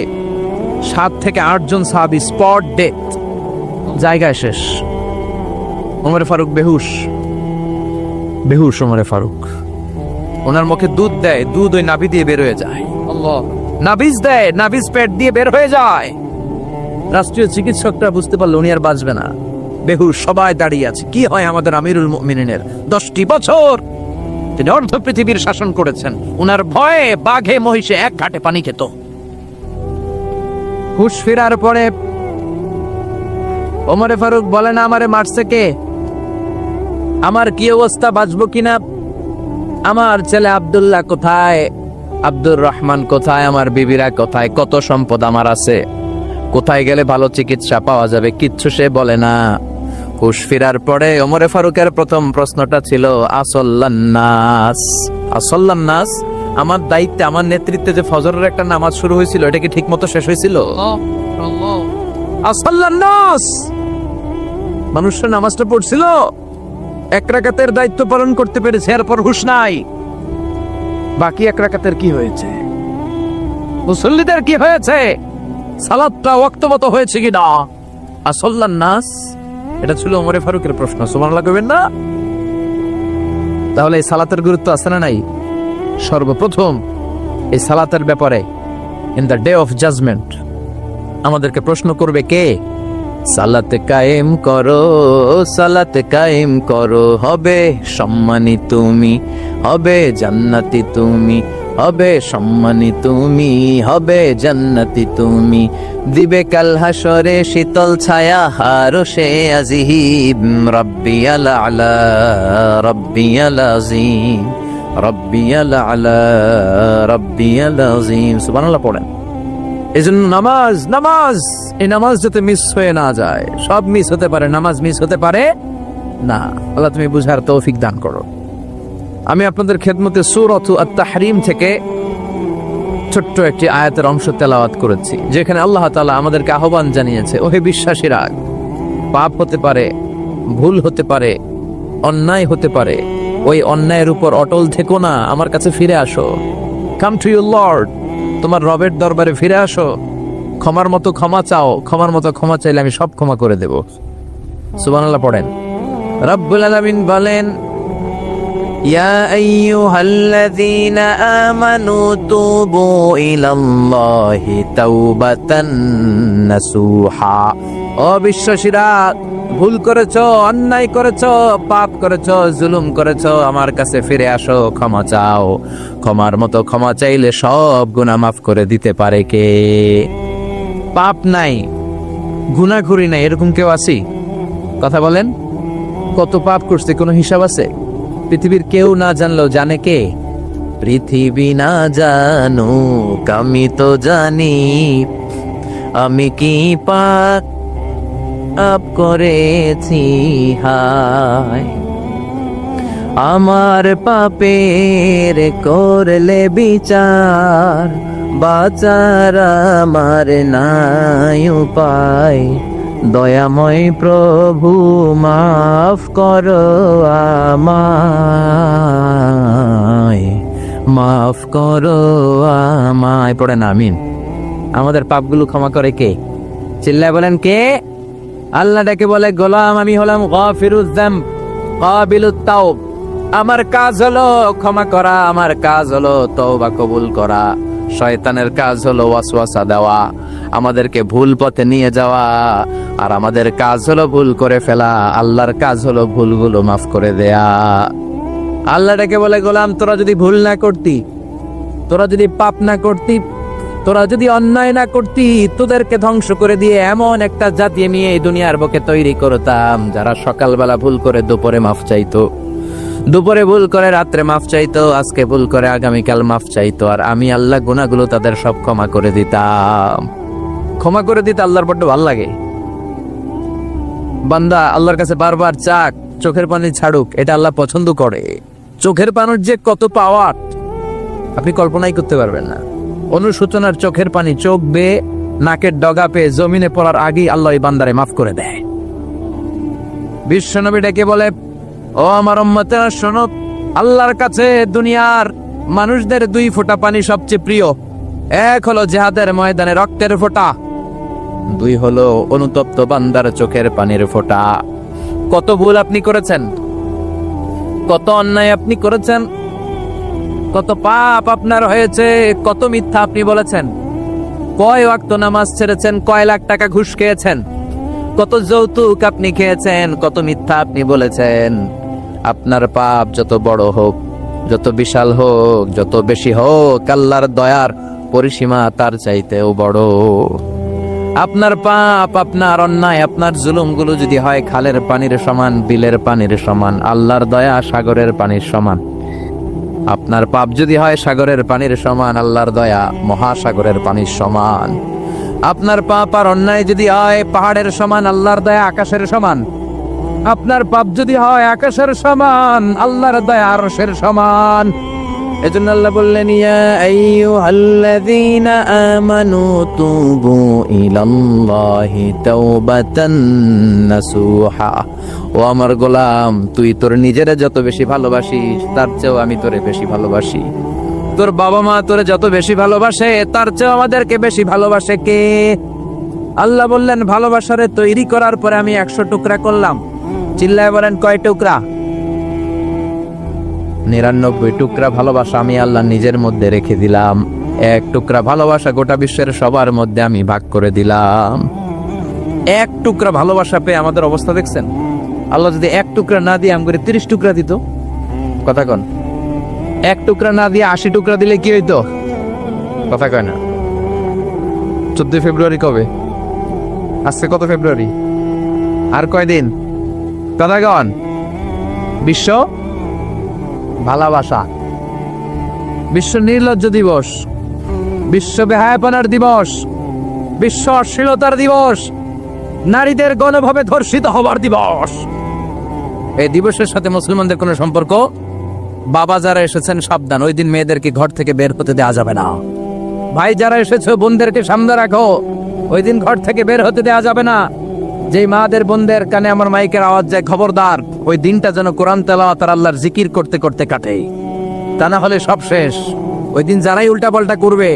7 থেকে 8 জন সাহাবী স্পট ডেথ, জায়গায় শেষ। ওমরে ফারুক বেহুশ। ওমরে ফারুক, ওনার মুখে দুধ দেয়, দুধ ওই নাভি দিয়ে বের হয়ে যায়। আল্লাহ, নাভিজ দেয়, নাভিজ পেট দিয়ে বের হয়ে যায়। রাষ্ট্রীয় চিকিৎসকরা বুঝতে পারলো উনি আর বাঁচবে না, বেহুশ। সবাই দাঁড়িয়ে আছে। কি হয় আমাদের আমিরুল মুমিনিনের? 10টি বছর তিনি অর্ধ পৃথিবীর শাসন করেছেন, উনার ভয়ে বাঘে মহিষে এক ঘাটে পানি খেত। হুশ ফেরার পরে ওমরে ফারুক বলেন, আমারে মারছে কে? আমার কি অবস্থা, বাঁচবো কিনা? আমার ছেলে আব্দুল্লাহ কোথায়? আব্দুর রহমান কোথায়? আমার বিবিরা কোথায়? কত সম্পদ আমার আছে, কোথায় গেলে ভালো চিকিৎসা পাওয়া যাবে? কিচ্ছু সে বলে না। হুশ ফেরার পরে ওমরে ফারুকের প্রথম প্রশ্নটা ছিল, আসল্লান্নাস, আসল্লান্নাস, আমার দায়িত্বে, আমার নেতৃত্বে যে ফজরের একটা নামাজ শুরু হয়েছিল, এটা কি ঠিক মতো শেষ হয়েছিল? আসল্লান্নাস, মানুষের নামাজটা পড়ছিল, 1 রাকাতের দায়িত্ব পালন করতে পেরেছে, এরপর হুশ নাই। বাকি 1 রাকাতের কি হয়েছে? মুসল্লিদের কি হয়েছে? সালাতটা ওয়াক্ত মতো হয়েছে কিনা? আসল্লান্নাস, এটা ছিল ওমরে ফারুকের প্রশ্ন। সুবহানাল্লাহ কইবেন না? তাহলে এই সালাতের গুরুত্ব আছে না নাই? সর্বপ্রথম এই সালাতের ব্যাপারে in the day of judgement আমাদেরকে প্রশ্ন করবে কে? সালাত কায়েম করো, সালাত কায়েম করো, হবে সম্মানী তুমি, হবে জান্নাতি তুমি, হবে সম্মানী তুমি, হবে জান্নাতি তুমি, দিবে কাল হাসরে শীতল ছায়া আরশে আজিম, রাব্বিয়াল আলা, রাব্বিয়াল আযীম, রাব্বিয়াল আলা, রাব্বিয়াল আযীম। সুবহানাল্লাহ পড়েন। এজন্য নামাজ, নামাজ, এই নামাজ যাতে মিস হয়ে না যায়। সব মিস হতে পারে, নামাজ মিস হতে পারে না। আল্লাহ তুমি বুঝার তৌফিক দান করো। আমি আপনাদের খেদমতে সূরাত আত-তাহরীম থেকে ছোট্ট একটি আয়াতের অংশ তেলাওয়াত করেছি, যেখানে আল্লাহ তাআলা আমাদেরকে আহ্বান জানিয়েছে, ওহে বিশ্বাসীরা, পাপ হতে পারে, ভুল হতে পারে, অন্যায় হতে পারে, ওই অন্যায়ের উপর অটল থেকো না, আমার কাছে ফিরে আসো। কাম টু ইউর লর্ড, তোমার রবের দরবারে ফিরে আসো, ক্ষমার মতো ক্ষমা চাও, ক্ষমার মতো ক্ষমা চাইলে আমি সব ক্ষমা করে দেব। সুবহানাল্লাহ পড়েন। রব্বুল আলামিন বলেন, ইয়া আইয়ুহাল্লাযীনা আমানু তুবু ইলাল্লাহি তাওবাতান নাসুহা। ও বিশ্বাসীরা, ভুল করেছো, অন্যায় করেছো, পাপ করেছো, জুলুম করেছো, আমার কাছে ফিরে আসো, ক্ষমা চাও। ক্ষমার মতো ক্ষমা চাইলে সব গুনাহ মাফ করে দিতে পারে কে? পাপ নাই, গুনাহখুরি নাই, এরকম কেউ আছি? কথা বলেন। কত পাপ করছে কোনো হিসাব আছে? পৃথিবীর কেউ না জানলেও জানে কে? পৃথিবী না জানুক আমি তো জানি, আমি কি পাপ করেছি হায়। আমার পাপের করলে বিচার, বাঁচার আমার নাই উপায়। দয়াময় প্রভু মাফ করো আমায়, মাফ করো আমায়। পড়েন আমিন। আমাদের পাপগুলো ক্ষমা করে কে? চিল্লায় বলেন কে? আল্লাহ ডেকে বলে, গোলাম আমি হলাম গাফিরুয যামব কাবিলুত তাওব। আমার কাজ হলো ক্ষমা করা, আমার কাজ হলো তওবা কবুল করা। শয়তানের কাজ হলো ওয়াসওয়াসা দেওয়া, আমাদেরকে ভুল পথে নিয়ে যাওয়া, আর আমাদের কাজ হলো ভুল করে ফেলা। আল্লাহর কাজ হলো ভুলগুলো মাফ করে দেয়া। আল্লাহ ডেকে বলে, গোলাম তোরা যদি ভুল না করতি, তোরা যদি পাপ না করতি, তোরা যদি অন্যায় না করতি, তোদেরকে ধ্বংস করে দিয়ে এমন একটা জাতি আমি এই দুনিয়ার বুকে তৈরি করতাম যারা সকালবেলা ভুল করে দুপুরে মাফ চাইতো, দুপুরে ভুল করে রাত্রে মাফ চাইতো, আজকে ভুল করে আগামীকাল মাফ চাইতো, আর আমি আল্লাহ গুনাহগুলো তাদের সব ক্ষমা করে দিতাম। ক্ষমা করে দিতে আল্লাহর বড্ড ভালো লাগে। বান্দা আল্লাহর কাছে বারবার চাক, চোখের পানি ছাড়ুক, এটা আল্লাহ পছন্দ করে। চোখের পানির যে কত পাওয়ার আপনি কল্পনাই করতে পারবেন না। অনুশোচনার চোখের পানি চোখ বেয়ে নাকের ডগা পেয়ে জমিনে পড়ার আগেই আল্লাহ এই বান্দারে মাফ করে দেয়। বিশ্বনবী ডেকে বলে, ও আমার উম্মতেরা শোনো, আল্লাহর কাছে দুনিয়ার মানুষদের দুই ফোঁটা পানি সবচেয়ে প্রিয়। এক হলো জিহাদের ময়দানে রক্তের ফোঁটা, দুই হলো অনুতপ্ত বান্দার চোখের পানির ফোঁটা। কত ভুল আপনি করেছেন, কত অন্যায় আপনি করেছেন, কত পাপ আপনার হয়েছে, কত মিথ্যা আপনি বলেছেন, কয় ওয়াক্ত নামাজ ছেড়েছেন, কয় লাখ টাকা ঘুষ খেয়েছেন, কত যৌতুক আপনি খেয়েছেন, কত মিথ্যা আপনি বলেছেন। আপনার পাপ যত বড় হোক, যত বিশাল হোক, যত বেশি হোক, আল্লাহর দয়ার পরিসীমা তার চাইতেও বড়। আপনার পাপ, আপনার অন্যায়, আপনার জুলুমগুলো যদি হয় খালের পানির সমান, বিলের পানির সমান, আল্লাহর দয়া সাগরের পানির সমান। আপনার পাপ যদি হয় সাগরের পানির সমান, আল্লাহর দয়া মহাসাগরের পানির সমান। আপনার পাপ আর অন্যায় যদি হয় পাহাড়ের সমান, আল্লাহর দয়া আকাশের সমান। আপনার পাপ যদি হয় আকাশের সমান, আল্লাহর দয়া আরশের সমান। এজন্য আল্লাহ বললেন, ইয়া আইয়ুহাল্লাযীনা আমানু তুবু ইলাল্লাহি তাওবাতান নাসুহা। ও আমার গোলাম, তুই তোর নিজেরে যত বেশি ভালোবাসিস তার চেয়েও আমি তোরে বেশি ভালোবাসি। তোর বাবা মা তোরে যত বেশি ভালোবাসে তার চেয়েও আমাদেরকে বেশি ভালোবাসে কে? আল্লাহ বললেন, ভালোবাসারে তৈরি করার পরে আমি 100 টুকরা করলাম। চিল্লায় বলেন, কয় টুকরা? 99 টুকরা ভালোবাসা আমি আল্লাহ নিজের মধ্যে রেখে দিলাম। 1 টুকরা ভালোবাসা গোটা বিশ্বের সবার মধ্যে আমি ভাগ করে দিলাম। 1 টুকরা ভালোবাসা পেয়ে আমাদের অবস্থা দেখছেন? আল্লাহ যদি 1 টুকরা না দিয়ে আমাকে 30 টুকরা দিত, কথা কন, 1 টুকরা না দিয়ে 80 টুকরা দিলে কি হইতো? কথা কয় না। 14 ফেব্রুয়ারি কবে? আজকে কত ফেব্রুয়ারি? আর কয়দিন? কথা কন। বিশ্ব ভালোবাসা, বিশ্ব নির্লজ্জ দিবস, বিশ্ব বেহায়াপনার দিবস, বিশ্ব অশ্লীলতার দিবস, নারীদের গণভাবে ধর্ষিত হবার দিবস। এই দিবসের সাথে মুসলমানদের কোনো সম্পর্ক? বাবা যারা এসেছেন সাবধান, ওই দিন মেয়েদেরকে ঘর থেকে বের হতে দেওয়া যাবে না। ভাই যারা এসেছো বোনদেরকে সামনে রাখো, ওই দিন ঘর থেকে বের হতে দেওয়া যাবে না। যে মাদের বোনদের কানে আমার মাইকের আওয়াজ যায়, খবরদার, ওই দিনটা যেন কোরআন তেলাওয়াত আর আল্লাহর জিকির করতে করতে কাটে, তা না হলে সব শেষ। ওই দিন যারাই উল্টা পাল্টা করবে,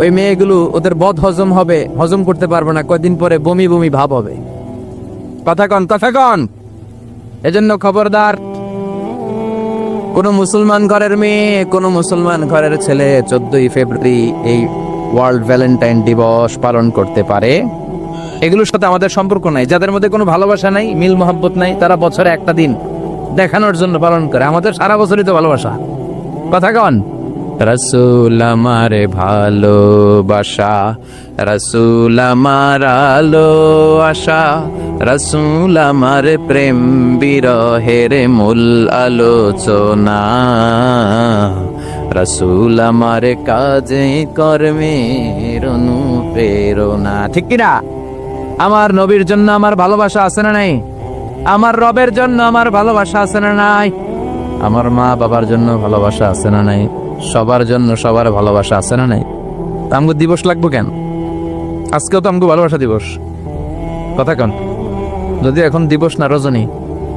ওই মেয়েগুলো ওদের বদ হজম হবে, হজম করতে পারবে না, কয়দিন পরে বমি বমি ভাব হবে। কথা কন। এজন্য খবরদার, কোন মুসলমান ঘরের মেয়ে, কোন মুসলমান ঘরের ছেলে 14ই ফেব্রুয়ারি এই ওয়ার্ল্ড ভ্যালেন্টাইন দিবস পালন করতে পারে, এগুলোর সাথে আমাদের সম্পর্ক নাই। যাদের মধ্যে কোনো ভালোবাসা নাই, মিল মোহাব্বত নাই, তারা বছরে একটা দিন দেখানোর জন্য পালন করে। আমাদের সারা বছরই তো ভালোবাসা। কথা কন। রাসূল আমারে ভালোবাসা, রাসূল আমার আলো আশা, রাসূল আমার প্রেম বিরহের মূল আলোচনা, রাসূল আমার কাজে কর্মের অনুপ্রেরণা। ঠিক কিনা? আমার নবীর জন্য আমার ভালোবাসা আছে না নাই? আমার রবের জন্য আমার ভালোবাসা আছে না নাই? আমার মা বাবার জন্য ভালোবাসা আছে না নাই? সবার জন্য সবার ভালোবাসা আছে না নাই? আমগো দিবস লাগবো কেন? আজকেও তো আমগো ভালোবাসা দিবস। কথা কন। যদি এখন দিবস না, রজনী,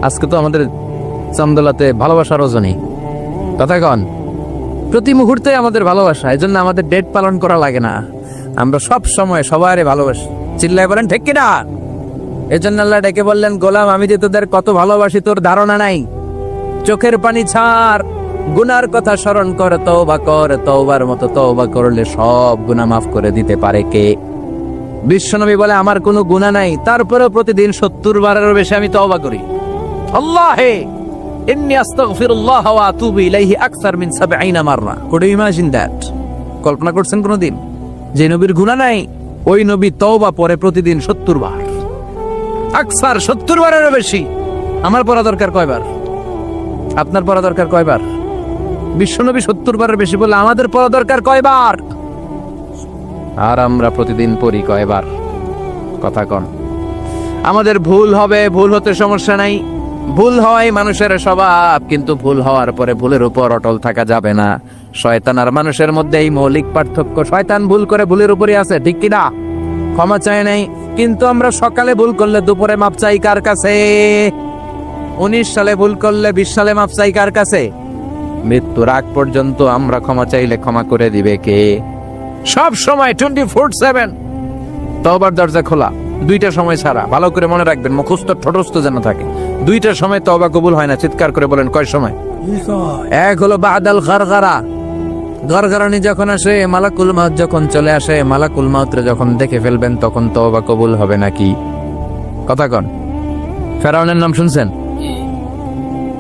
আজকে তো আমাদের চান্দোলাতে ভালোবাসা রজনী। কথা কন। প্রতি মুহূর্তে আমাদের ভালোবাসা, এই জন্য আমাদের ডেট পালন করা লাগে না। আমরা সব সময় সবারই ভালোবাসি। চিল্লায় বলেন ঠিক কিনা? এজন্য আল্লাহ ডেকে বললেন, গোলাম, আমি যে তোদের কত ভালোবাসি তোর ধারণা নাই। চোখের পানি ছাড়, গুনার কথা স্মরণ কর, তওবা কর। তওবার মতো তওবা করলে সব গুনাহ মাফ করে দিতে পারে কে? বিশ্বনবী বলে, আমার কোনো গুনাহ নাই, তারপরেও প্রতিদিন 70 বারেরও বেশি আমি তওবা করি। আল্লাহে ইন্নী আস্তাগফিরুল্লাহ ওয়া আতুবু ইলাইহি আকসার মিন 70 মাররা। Could you imagine that? কল্পনা করছেন কোনদিন? যে নবীর গুনাহ নাই, ওই নবী তওবা পড়ে প্রতিদিন 70 বার। আকসার, 70 বারেরও বেশি। আমার পড়া দরকার কয়বার? আপনার পড়া দরকার কয়বার? বিশ্বনবী 70 বারের বেশি বলে আমাদের পড়া দরকার কয়বার? আর আমরা প্রতিদিন পড়ি কয়বার? কথা কন। আমাদের ভুল হবে, ভুল হতে সমস্যা নাই। ভুল হয় মানুষের স্বভাব, কিন্তু ভুল হওয়ার পরে ভুলের উপর অটল থাকা যাবে না। শয়তান আর মানুষের মধ্যে এই মৌলিক পার্থক্য। শয়তান ভুল করে ভুলের উপরই আছে, ঠিক কিনা? ক্ষমা চায় নাই, কিন্তু আমরা সকালে ভুল করলে দুপুরে মাপ চাই কার কাছে? 19 সালে ভুল করলে 20 সালে মাপ চাই কার কাছে? মৃত্যুর আগ পর্যন্ত আমরা ক্ষমা চাইলে ক্ষমা করে দিবে কে? সব সময় 24/7 তওবার দরজা খোলা, দুইটা সময় ছাড়া। ভালো করে মনে রাখবেন, মুখস্থ ঠোঁটস্থ যেন থাকে। দুইটার সময় তওবা কবুল হয় না। চিৎকার করে বলেন, কয় সময়? এক হলো বাদাল গারগারা, গারগারানি যখন আসে, মালাকুল মাউত যখন চলে আসে, মালাকুল মাউতরে যখন দেখে ফেলবেন, তখন তওবা কবুল হবে নাকি? কথা কন। ফেরাউনের নাম শুনছেন?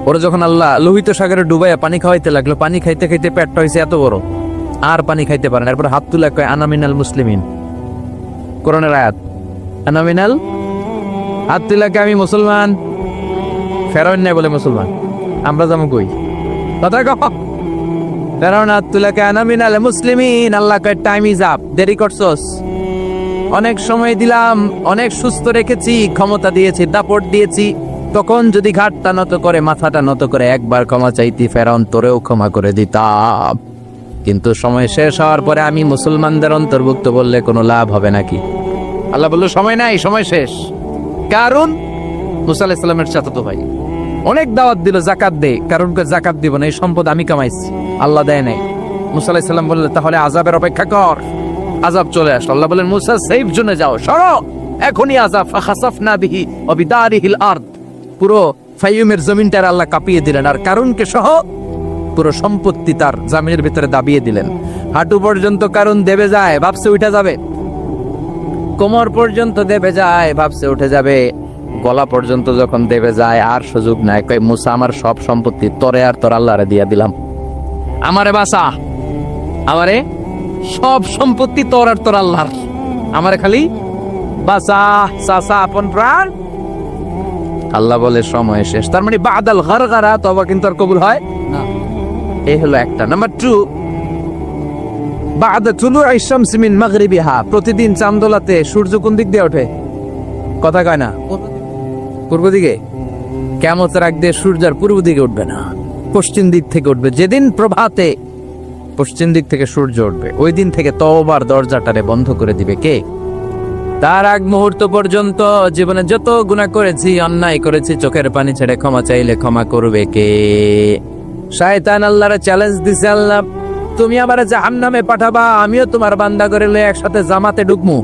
ওরা যখন আল্লাহ লোহিত সাগরে ডুবাইয়া পানি খাওয়াইতে লাগলো, পানি খাইতে খাইতে পেটটা হয়েছে এত বড়, আর পানি খাইতে পারে না। এরপর হাত তুলে কয়, আনা মিনাল মুসলিমিন। কোরআনের আয়াত, আনা মিনাল, হাত তুলে কয়, আমি মুসলমান। ফেরাউন নাই বলে মুসলমান, আমরা যাবো কই? কথা কও। ফেরাউন হাত তুলে কয়, আনা মিনাল মুসলিমিন। আল্লাহ কয়, টাইম ইজ আপ, দেরি করছস। অনেক সময় দিলাম, অনেক সুস্থ রেখেছি, ক্ষমতা দিয়েছি, দাপট দিয়েছি, তখন যদি ঘাটটা নত করে, মাথাটা নত করে একবার ক্ষমা চাইতি, ফেরাউন তোরেও ক্ষমা করে দিতাম। কিন্তু সময় শেষ হওয়ার পরে আমি মুসলমানদের অন্তর্ভুক্ত বললে কোনো লাভ হবে নাকি? আল্লাহ বলল, সময় নাই, সময় শেষ। কারণ মুসা আলাইহিস সালামের চাচাতো ভাই অনেক দাওয়াত দিল, যাকাত দে। কারণ যাকাত দিব না, এই সম্পদ আমি কামাইছি, আল্লাহ দেয় নাই। মুসা আলাইহিস সালাম বললেন, তাহলে আযাবের অপেক্ষা কর। আযাব চলে আসলো। আল্লাহ বলেন, মুসা সেফ জোনে যাও, সরো, এখনই আযাব। ফাখাসাফনা বিহি ওয়া বিদারিহিল আরদ, পুরো ফাইয়ুমের জমিনটার আল্লাহ কাঁপিয়ে দিলেন, আর কারুনকে সহ পুরো সম্পত্তি তার জামিনের ভিতরে দাবিয়ে দিলেন। হাঁটু পর্যন্ত কারুন দেবে যায়, ভাবছে উঠে যাবে। কোমর পর্যন্ত দেবে যায়, ভাবছে উঠে যাবে। গলা পর্যন্ত যখন দেবে যায়, আর সুযোগ নাই। কয়, মুসা, আমার সব সম্পত্তি তোরে আর তোর আল্লাহরে দিয়া দিলাম, আমারে বাঁচা, আমারে সব সম্পত্তি তোর আর তোর আল্লাহর, আমারে খালি বাঁচা, চাচা আপন প্রাণ। আল্লাহ বলে, সময় শেষ। তার মানে বাদাল গারগারা, তওবা কিন্তু আর কবুল হয় না। এই হলো একটা। নাম্বার 2, বাদা তুলুই শামসি মিন মাগরিবিহা, প্রতিদিন চাঁদোলাতে সূর্য কোন দিক দিয়ে ওঠে? কথা কয় না? পূর্ব দিকে। কিয়ামতের আগ দিয়ে সূর্য আর পূর্ব দিকে উঠবে না, পশ্চিম দিক থেকে উঠবে। যেদিন প্রভাতে পশ্চিম দিক থেকে সূর্য উঠবে, ওই দিন থেকে তওবার দরজাটারে বন্ধ করে দিবে কে? তার আগ মুহূর্ত পর্যন্ত জীবনে যত গুনাহ করেছি, অন্যায় করেছি, চোখের পানি ছেড়ে ক্ষমা চাইলে ক্ষমা করবে কে? শয়তান আল্লাহর চ্যালেঞ্জ দিছে, আল্লাহ তুমি আমারে জাহান্নামে পাঠাবা, আমিও তোমার বান্দা করে লয়ে একসাথে জামাতে ঢুকমু।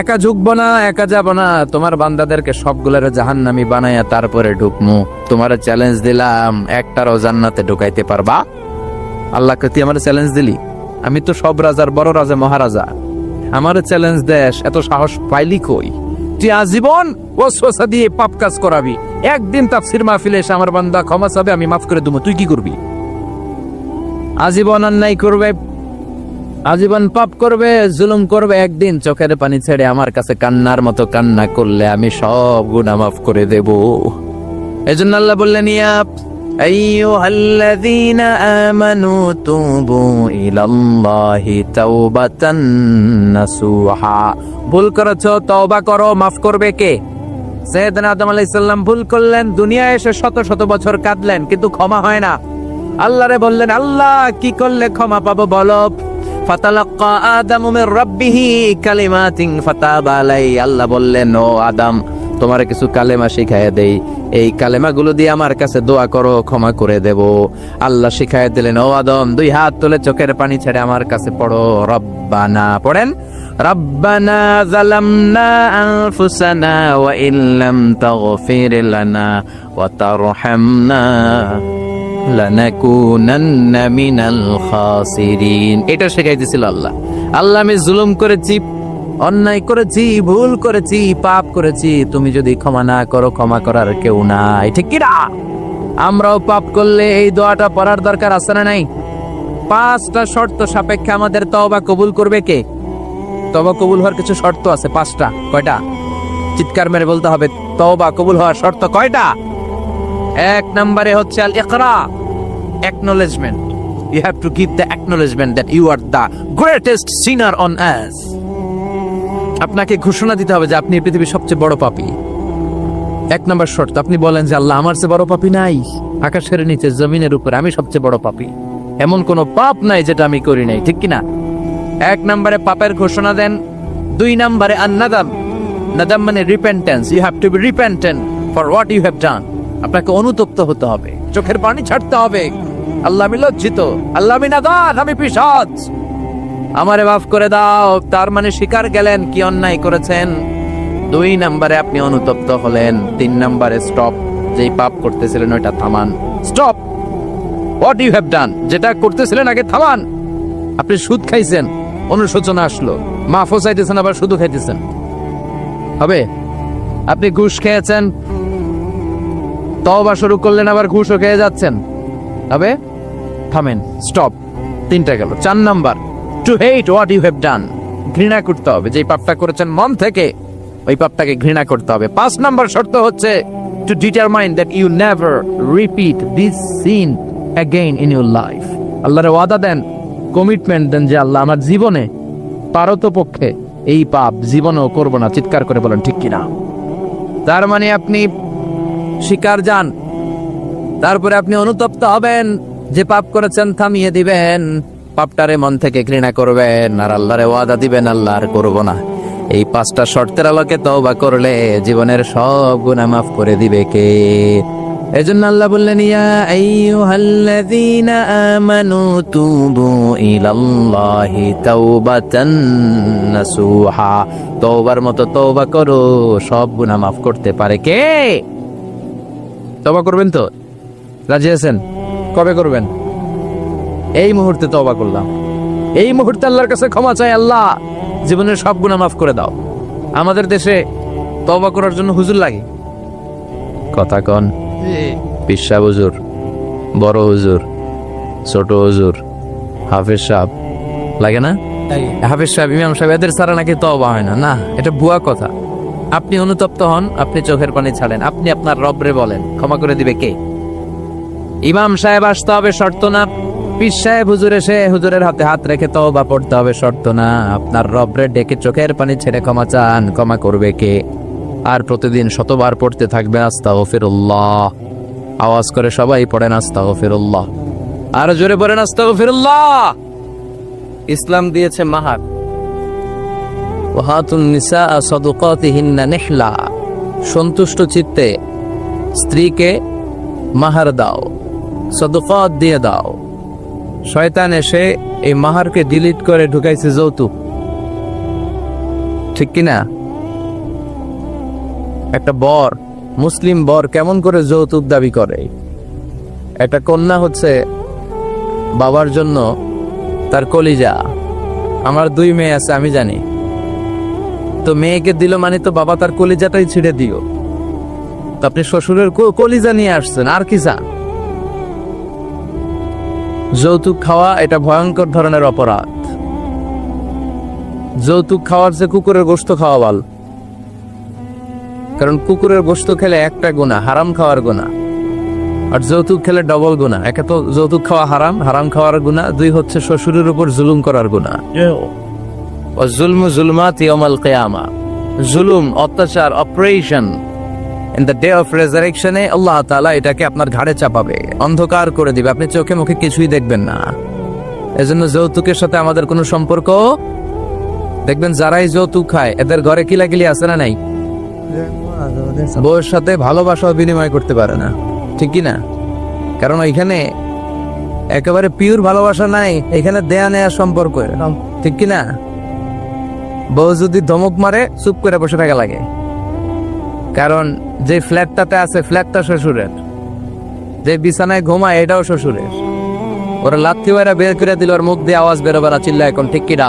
একা ঝুঁকবো না, একা যাব না, তোমার বান্দাদেরকে সবগুলোর জাহান্নামী বানাইয়া তারপরে ঢুকমু। তোমার চ্যালেঞ্জ দিলাম, একটারও জান্নাতে ঢুকাইতে পারবা? আল্লাহকে তুই আমার চ্যালেঞ্জ দিলি? আমি তো সব রাজার বড় রাজা, মহারাজা, আমার চ্যালেঞ্জ দেশ, এত সাহস পাইলি কই? তুই আজীবন ওয়াসওয়াসা দিয়ে পাপ কাজ করাবি, একদিন তাফসীর মাহফিলে এসে আমার বান্দা ক্ষমা চাবে, আমি মাফ করে দেবো, তুই কি করবি? আজীবন অন্যায় করবে, আজীবন পাপ করবে, জুলুম করবে, একদিন চোখের পানি ছেড়ে আমার কাছে কান্নার মতো কান্না করলে আমি সব গুনাহ মাফ করে দেব। এজন্য আল্লাহ বললেন, ইয়া আইয়ুহাল্লাযীনা আমানু তুবু ইলাল্লাহি তাওবাতান নাসুহা। ভুল করেছো, তওবা করো, মাফ করবে কে? সাইয়েদনা আদম আলাইহিস সালাম ভুল করলেন, দুনিয়ায় এসে শত শত বছর কাঁদলেন, কিন্তু ক্ষমা হয় না। আল্লাহরে বললেন, আল্লাহ কি করলে ক্ষমা পাবো বলো? ফাতালাক্কা আদামু মির রাব্বিহি কালিমাতিন ফাতাবা আলাইহি। আল্লাহ বললেন, ও আদম, তোমারে কিছু কালেমা শিখাইয়া দেই, এই কালেমাগুলো দিয়ে আমার কাছে দোয়া করো, ক্ষমা করে দেব। আল্লাহ শিখাইয়া দিলেন, ও আদম, দুই হাত তুলে চোখের পানি ছেড়ে আমার কাছে পড়ো, রব্বানা, পড়েন, রব্বানা যালামনা আনফুসানা ওয়া ইল্লাম তাগফির লানা ওয়া তারহামনা লানাকুনান্না মিনাল খাসিরিন। এটা শিখাইতেছিল আল্লাহ। আল্লাহ, আমি জুলুম করেছি, অন্যায় করেছি, ভুল করেছি, পাপ করেছি, তুমি যদি ক্ষমা না করো, ক্ষমা করার কেউ নাই, ঠিক কি না? আমরাও পাপ করলে এই দোয়াটা পড়ার দরকার আছে না নাই? 5টা শর্ত সাপেক্ষে আমাদের তওবা কবুল করবে কে? তওবা কবুল হওয়ার কিছু শর্ত আছে, 5টা। কয়টা? চিৎকার মেরে বলতে হবে, তওবা কবুল হওয়ার শর্ত কয়টা? 1 নম্বরে হচ্ছে আল ইকরা, acknowledgement. You have to give the acknowledgement that you are the greatest sinner on earth. আপনাকে ঘোষণা দিতে হবে যে আপনি এই পৃথিবীর সবচেয়ে বড় পাপী। 1 নম্বর শর্ত, আপনি বলেন যে আল্লাহ, আমার চেয়ে বড় পাপী নাই, আকাশের নিচে জমিনের উপরে আমি সবচেয়ে বড় পাপী, এমন কোন পাপ নাই যেটা আমি করি নাই, ঠিক কিনা? 1 নম্বরে পাপের ঘোষণা দেন। 2 নম্বরে আন-নাদাম, নাদাম মানে repentance. You have to be repentant for what you have done. আপনাকে অনুতপ্ত হতে হবে, চোখের পানি ছাড়তে হবে। আল্লাহ, আমি লজ্জিত, আল্লাহ আমি নাদান, আমি পিশাচ, আমারে মাফ করে দাও। তার মানে স্বীকার গেলেন কি অন্যায় করেছেন। 2 নম্বরে আপনি অনুতপ্ত হলেন। 3 নম্বরে স্টপ, যেই পাপ করতেছিলেন ওইটা থামান। Stop what you have done, যেটা করতেছিলেন আগে থামান। আপনি সুদ খাইছেন, অনুশোচনা আসলো, মাফও চাইতেছেন, আবার সুদও খাইতেছেন, হবে? আপনি ঘুষ খেয়েছেন, তওবা শুরু করলেন, আবার ঘুষও খেয়ে যাচ্ছেন, হবে? থামেন, স্টপ। 3টা গেল। 4 number, to hate what you have done, ঘৃণা করতে হবে, যেই পাপটা করেছেন মন থেকে ওই পাপটাকে ঘৃণা করতে হবে। 5 নাম্বার শর্ত হচ্ছে to determine that you never repeat this sin again in your life. আল্লাহর ওয়াদা দেন, কমিটমেন্ট দেন যে আল্লাহ, আমার জীবনে পারতপক্ষে এই পাপ জীবনেও করব না। চিৎকার করে বলেন, ঠিক কিনা? তার মানে আপনি স্বীকার যান, তারপরে আপনি অনুতপ্ত হবেন, যে পাপ করেছেন থামিয়ে দিবেন, পাপটারে মন থেকে ঘৃণা করবেন, আর আল্লাহরে ওয়াদা দিবেন, আল্লাহ আর করব না। এই 5টা শর্তের আলোকে তওবা করলে জীবনের সব গুনাহ মাফ করে দিবে কে? এজন্য আল্লাহ বললেন, ইয়া আইয়ুহাল্লাযীনা আমানু তুবু ইলাল্লাহি তাওবাতান নাসুহা। তওবার মতো তওবা করো, সব গুনাহ মাফ করতে পারে কে? তওবা করবেন তো? রাজি আছেন? কবে করবেন? এই মুহূর্তে তওবা করলাম, এই মুহূর্তে আল্লাহর কাছে ক্ষমা চাই, আল্লাহ জীবনের সব গুনাহ মাফ করে দাও। আমাদের দেশে তওবা করার জন্য হুজুর লাগে, কথা কন? পিসা হুজুর, বড় হুজুর, ছোট হুজুর, হাফেজ সাহেব লাগে না? হাফেজ সাহেব, ইমাম সাহেব, এদের ছাড়া নাকি তওবা হয় না। না, এটা ভুয়া কথা। আপনি অনুতপ্ত হন, আপনি চোখের পানি ছাড়েন, আপনি আপনার রবরে বলেন, ক্ষমা করে দিবে কে? ইমাম সাহেব আসতে হবে, শর্ত না। পীর সাহেব হুজুর এসে হুজুরের হাতে হাত রেখে তওবা পড়তে হবে, শর্ত না। আপনার রবরে ডেকে চোখের পানি ছেড়ে ক্ষমা চান, ক্ষমা করবে কে? আর প্রতিদিন শতবার পড়তে থাকবে আস্তাগফিরুল্লাহ। আওয়াজ করে সবাই পড়েন আস্তাগফিরুল্লাহ, আর জোরে পড়েন আস্তাগফিরুল্লাহ। ইসলাম দিয়েছে মাহার, ওয়াহাতুন নিসা সাদুকাতিহিন্না নিহলা, সন্তুষ্ট চিত্তে স্ত্রীকে মাহার দাও, সাদুকাত দিয়ে দাও। শয়তান এসে এই মাহারকে ডিলিট করে ঢুকাইছে যৌতুক, ঠিক কিনা? একটা বর, মুসলিম বর কেমন করে যৌতুক দাবি করে? একটা কন্যা হচ্ছে বাবার জন্য তার কলিজা। আমার 2 মেয়ে আছে, আমি জানি। তো মেয়েকে দিল মানে তো বাবা তার কলিজাটাই ছিঁড়ে দিও। তো আপনি শ্বশুরের কলিজা নিয়ে আসছেন, আর কি চান? যৌতুক খাওয়া এটা ভয়ঙ্কর ধরনের অপরাধ। যৌতুক খাওয়ার যে কুকুরের গোশত খাওয়া ভালো, কারণ কুকুরের গোশত খেলে একটা গুনাহ, হারাম খাওয়ার গুনাহ, আর যৌতুক খেলে ডবল গুনাহ। একে তো যৌতুক খাওয়া হারাম, হারাম খাওয়ার গুনাহ। 2 হচ্ছে শ্বশুরের উপর জুলুম করার গুনাহ। ওয়াজুলমু যুলমাত ইয়াউমাল কিয়ামা, জুলুম, অত্যাচার, operation in the day of রেজারেকশনে আল্লাহ তাআলা এটাকে আপনার ঘাড়ে চাপাবে, অন্ধকার করে দিবে, আপনি চোখে মুখে কিছুই দেখবেন না। এজন্য যৌতুকের সাথে আমাদের কোনো সম্পর্ক, দেখবেন যারাই যৌতুক খায় এদের ঘরে কিলাকিলি আছে না নাই? বউয়ের সাথে ভালোবাসা বিনিময় করতে পারে না, ঠিক কি না? কারণ ওইখানে একেবারে পিওর ভালোবাসা নাই, এখানে দেয়া নেয়া সম্পর্ক, ঠিক কি না? বউ যদি ধমক মারে চুপ করে বসে থাকা লাগে, কারণ যে ফ্ল্যাটটাতে আছে ফ্ল্যাটটা শ্বশুরের, যে বিছানায় ঘুমায় এটাও শ্বশুরের। ওরা লাথি মারা বের করে দিল, ওর মুখ দিয়ে আওয়াজ বেরোবে না, চিল্লা এখন, ঠিক কি না?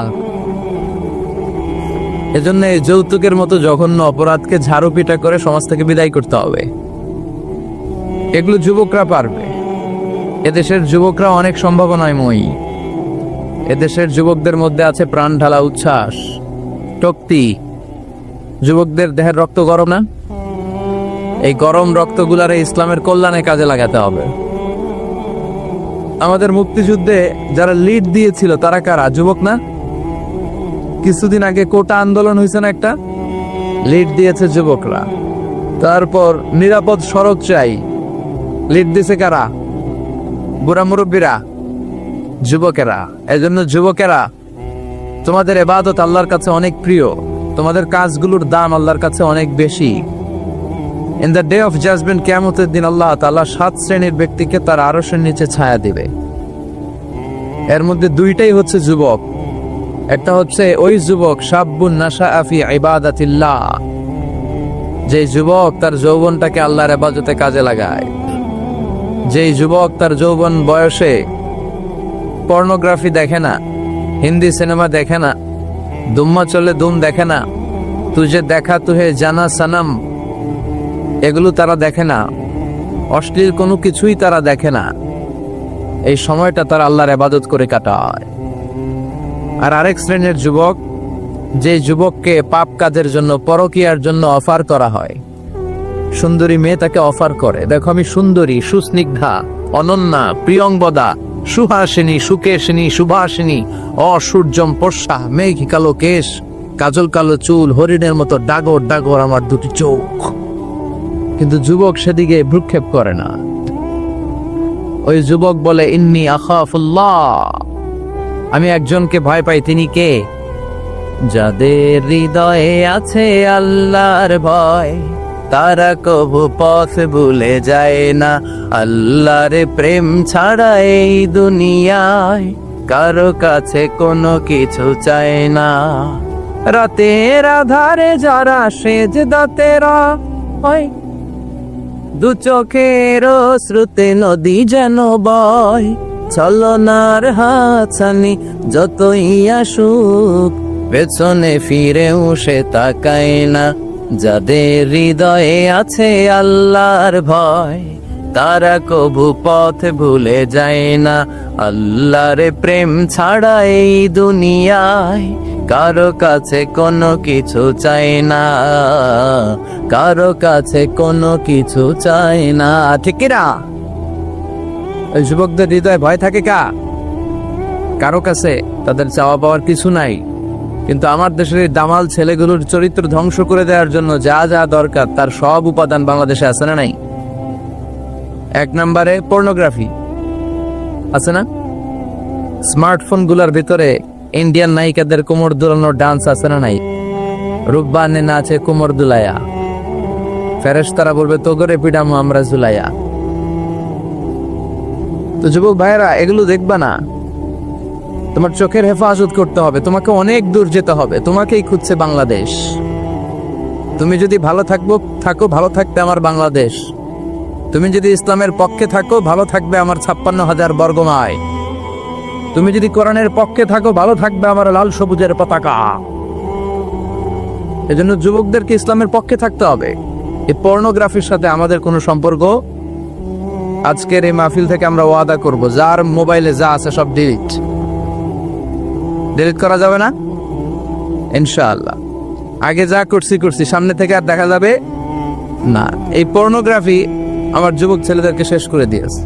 এজন্য এই যৌতুকের মতো জঘন্য অপরাধকে ঝাড়ু পিটা করে সমাজ থেকে বিদায় করতে হবে। এগুলো যুবকরা পারবে। এদেশের যুবকরা অনেক সম্ভাবনাময়ী। এদেশের যুবকদের মধ্যে আছে প্রাণ ঢালা উচ্ছ্বাস, শক্তি। যুবকদের দেহের রক্ত গরম না? এই গরম রক্তগুলারে ইসলামের কল্যাণে কাজে লাগাতে হবে। আমাদের মুক্তিযুদ্ধে যারা লিড দিয়েছিল তারা কারা? যুবক না? কিছুদিন আগে কোটা আন্দোলন হয়েছে না একটা? লিড দিয়েছে যুবকরা। তারপর নিরাপদ সড়ক চাই, লিড দিয়েছে কারা? বুড়া মুরব্বীরা, যুবকেরা। এজন্য যুবকেরা, তোমাদের ইবাদত আল্লাহর কাছে অনেক প্রিয়, তোমাদের কাজগুলোর দাম আল্লাহর কাছে অনেক বেশি। In the day of judgement, কিয়ামতের দিন আল্লাহ তাআলা 7 শ্রেণীর ব্যক্তিকে তার আরশের নিচে ছায়া দিবে। এর মধ্যে 2টাই হচ্ছে যুবক। একটা হচ্ছে ওই যুবক শাবুন নাশাআ ফি ইবাদাতিল্লাহ, যে যুবক তার যৌবনটাকে আল্লাহর ইবাদতে কাজে লাগায়, যে যুবক তার যৌবন বয়সে পর্নোগ্রাফি দেখে না, হিন্দি সিনেমা দেখে না, দুম্মা চলে দুম দেখে না, তুঝে দেখা তুহে জানা সনম, এগুলো তারা দেখে না, অশ্লীল কোনো কিছুই তারা দেখে না। এই সময়টা তারা আল্লাহর ইবাদত করে কাটায়। আর আরেক শ্রেণীর যুবক, যে যুবককে পাপ কাজের জন্য, পরকীয়ার জন্য অফার করা হয়। সুন্দরী মেয়ে তাকে অফার করে, দেখো আমি সুন্দরী, সুস্নিগ্ধা, অনন্যা, প্রিয়ংবদা, সুহাসিনী, সুকেশিনী, সুভাসিনী, অসূর্যম পর্ষা, মেঘি কালো কেশ, কাজল কালো চুল, হরিণের মতো ডাগর ডাগর আমার 2টি চোখ। কিন্তু যুবক সেদিকে ভ্রুক্ষেপ করে না। ওই যুবক বলে, ইন্নী আখাফুল্লাহ, আমি একজনকে ভয় পাই। তিনি কে? যাদের হৃদয়ে আছে আল্লাহর ভয়, তারা কবু পথ ভুলে যায় না। আল্লাহর প্রেম ছাড়া এই দুনিয়ায় কারো কাছে কোনো কিছু চায় না। রাতের আধারে যারা সেজদাতে রয়, 2 চোখের শ্রুতে নদী যেন বয়। ছলনার হাতছানি যতই আসুক, পেছনে ফিরেও সে তাকায় না। যাদের হৃদয়ে আছে আল্লাহর ভয়, তারা কবু পথ ভুলে যায় না। আল্লাহর প্রেম ছাড়া এই দুনিয়ায় কারো কাছে কোনো কিছু চাই না, কারো কাছে কোনো কিছু চাই না, ঠিক না? এই যুবকদের হৃদয়ে ভয় থাকে কারো কাছে তাদের চাওয়া পাওয়ার কিছু নাই। কিন্তু আমার দেশের এই দামাল ছেলেগুলোর চরিত্র ধ্বংস করে দেওয়ার জন্য যা যা দরকার তার সব উপাদান বাংলাদেশে আছে না নাই? 1 নম্বরে পর্নোগ্রাফি আছে না? স্মার্টফোন গুলার ভিতরে ইন্ডিয়ান নায়িকাদের কোমর দোলানোর ডান্স আছে না নাই? রূপবানে নাচে কোমর দুলাইয়া, ফেরেশতারা বলবে তোগরে পিডামো আমরা জুলাইয়া। তো যুবক ভাইয়েরা, এগুলো দেখবা না, তোমার চোখের হেফাজত করতে হবে, তোমাকে অনেক দূর যেতে হবে, তোমাকেই খুঁজছে বাংলাদেশ। তুমি যদি ভালো থাকো, ভালো থাকবে আমার বাংলাদেশ। তুমি যদি ইসলামের পক্ষে থাকো, ভালো থাকবে আমার 56,000 বর্গমাইল। তুমি যদি কোরআনের পক্ষে থাকো, ভালো থাকবে আমার লাল সবুজের পতাকা। এজন্য যুবকদেরকে ইসলামের পক্ষে থাকতে হবে। এই পর্নোগ্রাফির সাথে আমাদের কোনো সম্পর্ক। আজকের এই মাহফিল থেকে আমরা ওয়াদা করব, যার মোবাইলে যা আছে সব ডিলিট করা যাবে না ইনশাআল্লাহ। আগে যা করছি সামনে থেকে আর দেখা যাবে না। এই পর্নোগ্রাফি আমার যুবক ছেলেদেরকে শেষ করে দিয়েছে।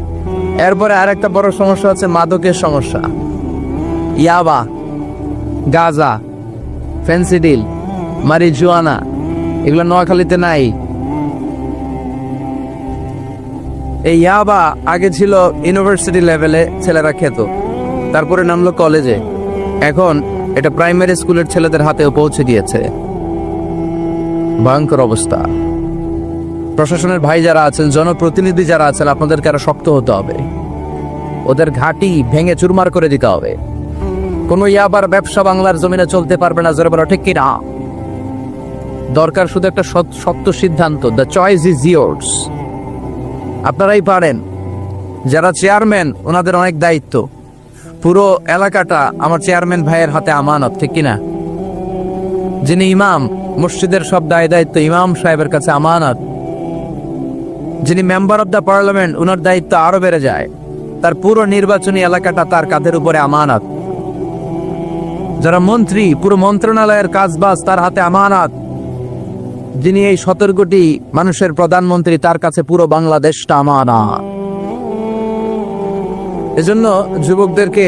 এরপরে আর একটা বড় সমস্যা হচ্ছে মাদকের সমস্যা। ইয়াবা, গাঁজা, ফেন্সিডিল, মারিজুয়ানা, এগুলো নোয়াখালীতে নাই। এই ইয়াবা আগে ছিল ইউনিভার্সিটি লেভেলে ছেলেরা খেত, তারপরে নামলো কলেজে, এখন এটা প্রাইমারি স্কুলের ছেলেদের হাতেও পৌঁছে গিয়েছে। ভয়ঙ্কর অবস্থা। প্রশাসনের ভাই যারা আছেন, জনপ্রতিনিধি যারা আছেন, আপনাদেরকে আরো শক্ত হতে হবে, ওদের ঘাঁটি ভেঙে চুরমার করে দিতে হবে। কোন ইয়াবার ব্যবসা বাংলার জমিনে চলতে পারবে না, জোরে বলো ঠিক কিনা? দরকার শুধু একটা শক্ত সিদ্ধান্ত। The choice is years. আপনারাই পারেন। যারা চেয়ারম্যান, ওনাদের অনেক দায়িত্ব। পুরো এলাকাটা আমার চেয়ারম্যান ভাইয়ের হাতে আমানত, ঠিক কিনা? যিনি ইমাম, মসজিদের সব দায়িত্ব ইমাম সাহেবের কাছে আমানত। যিনি মেম্বার অব দ্য পার্লামেন্ট, ওনার দায়িত্ব আরো বেড়ে যায়। তার পুরো নির্বাচনী এলাকাটা তার কাঁধের উপরে আমানত। যারা মন্ত্রী, পুরো মন্ত্রণালয়ের কাজবাজ তার হাতে আমানত। যিনি এই 17 কোটি মানুষের প্রধানমন্ত্রী, তার কাছে পুরো বাংলাদেশটা আমানত। এজন্য যুবকদেরকে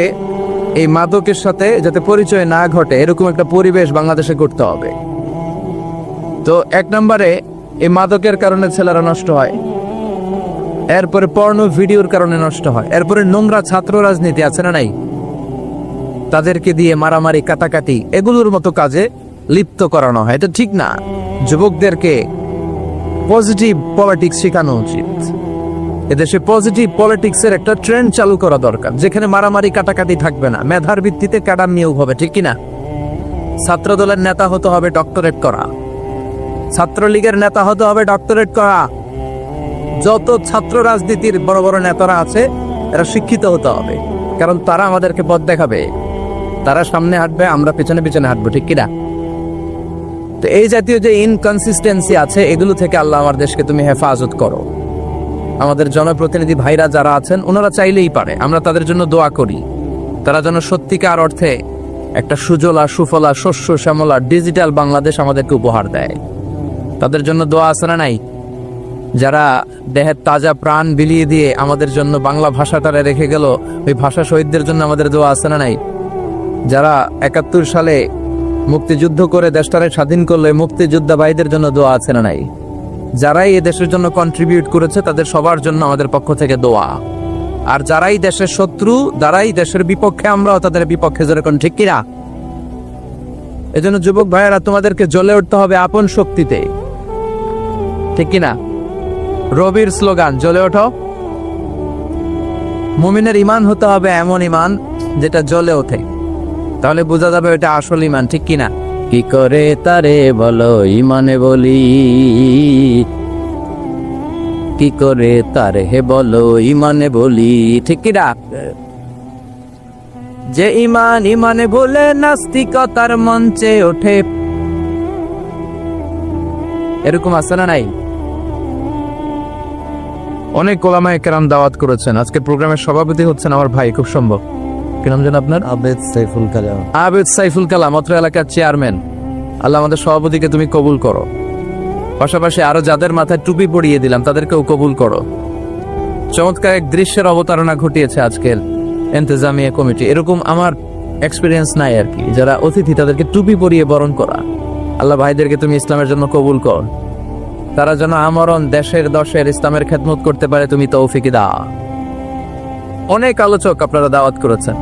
এই মাদকের সাথে যাতে পরিচয় না ঘটে, এরকম একটা পরিবেশ বাংলাদেশে করতে হবে। তো 1 নম্বরে এই মাদকের কারণে ছেলেরা নষ্ট হয়, এরপরে পর্নো ভিডিওর কারণে নষ্ট হয়, এরপরে নোংরা ছাত্র রাজনীতি আছে না নাই, তাদেরকে দিয়ে মারামারি, কাটাকাটি, এগুলোর মতো কাজে লিপ্ত করানো হয়। এটা ঠিক না। যুবকদেরকে পজিটিভ পলিটিক্স শেখানো উচিত। এদেশে পজিটিভ পলিটিক্সের একটা ট্রেন্ড চালু করা দরকার, যেখানে মারামারি, কাটাকাটি থাকবে না, মেধার ভিত্তিতে ক্যাডার নিয়োগ হবে, ঠিক কিনা? ছাত্র দলের নেতা হতে হবে ডক্টরেট করা, ছাত্রলীগের নেতা হতে হবে ডক্টরেট করা। যত ছাত্র রাজনীতির বড় বড় নেতারা আছে, এরা শিক্ষিত হতে হবে, কারণ তারা আমাদেরকে পথ দেখাবে। তারা সামনে হাঁটবে, আমরা পিছনে পিছনে হাঁটবো, ঠিক কিনা? তো এই জাতীয় যে ইনকনসিস্টেন্সি আছে, এগুলো থেকে আল্লাহ আমার দেশকে তুমি হেফাজত করো। আমাদের জনপ্রতিনিধি ভাইরা যারা আছেন, ওনারা চাইলেই পারে, আমরা তাদের জন্য দোয়া করি, তারা যেন সত্যিকার অর্থে একটা সুজলা, সুফলা, শস্য শ্যামলা ডিজিটাল বাংলাদেশ আমাদেরকে উপহার দেয়। তাদের জন্য দোয়া আছে না নাই? যারা দেহের তাজা প্রাণ বিলিয়ে দিয়ে আমাদের জন্য বাংলা ভাষাটারে রেখে গেল, ওই ভাষা শহীদদের জন্য আমাদের দোয়া আছে না নাই? যারা 71 সালে মুক্তিযুদ্ধ করে দেশটারে স্বাধীন করলো, মুক্তিযোদ্ধা ভাইদের জন্য দোয়া আছে না নাই? যারাই এই দেশের জন্য কন্ট্রিবিউট করেছে, তাদের সবার জন্য আমাদের পক্ষ থেকে দোয়া। আর যারাই দেশের শত্রু, যারাই দেশের বিপক্ষে, আমরাও তাদের বিপক্ষে, যেরকম, ঠিক কিনা? এজন্য যুবক ভাইয়েরা, তোমাদেরকে জ্বলে উঠতে হবে আপন শক্তিতে, ঠিক কিনা? রবির স্লোগান, জ্বলে ওঠো। মুমিনের ইমান হতে হবে এমন ইমান যেটা জ্বলে ওঠে, তাহলে বোঝা যাবে এটা আসল ইমান, ঠিক কিনা? কি করে তারে বলো ইমানে বলি, কি করে তারে হে বলো ইমানে বলি, ঠিক কিনা? যে ইমান ইমানে বলে নাস্তিকতার মঞ্চে ওঠে, এরকম আছে না নাই? অনেক ওলামায়ে কেরাম দাওয়াত করেছেন। আজকে প্রোগ্রামের সভাপতি হচ্ছেন আমার ভাই, খুব সম্ভব, কি নাম জানেন আপনার? আবেদ সাইফুল কালাম। আবেদ সাইফুল কালাম, অত্র এলাকার চেয়ারম্যান। আল্লাহ আমাদের সভাপতিকে তুমি কবুল করো। পাশাপাশি আরো যাদের মাথায় টুপি পরিয়ে দিলাম, তাদেরকেও কবুল করো। চমৎকার এক দৃশ্যের অবতারণা ঘটিয়েছে আজকের ইন্তেজামিয়া কমিটি। এরকম আমার এক্সপিরিয়েন্স নাই আর কি, যারা অতিথি তাদেরকে টুপি পরিয়ে বরণ করা। আল্লাহ ভাইদেরকে তুমি ইসলামের জন্য কবুল কর, তারা যেন আমরণ দেশের দশের ইসলামের খেদমত করতে পারে, তুমি তৌফিক দাও। অনেক আলোচক আপনারা দাওয়াত করেছেন,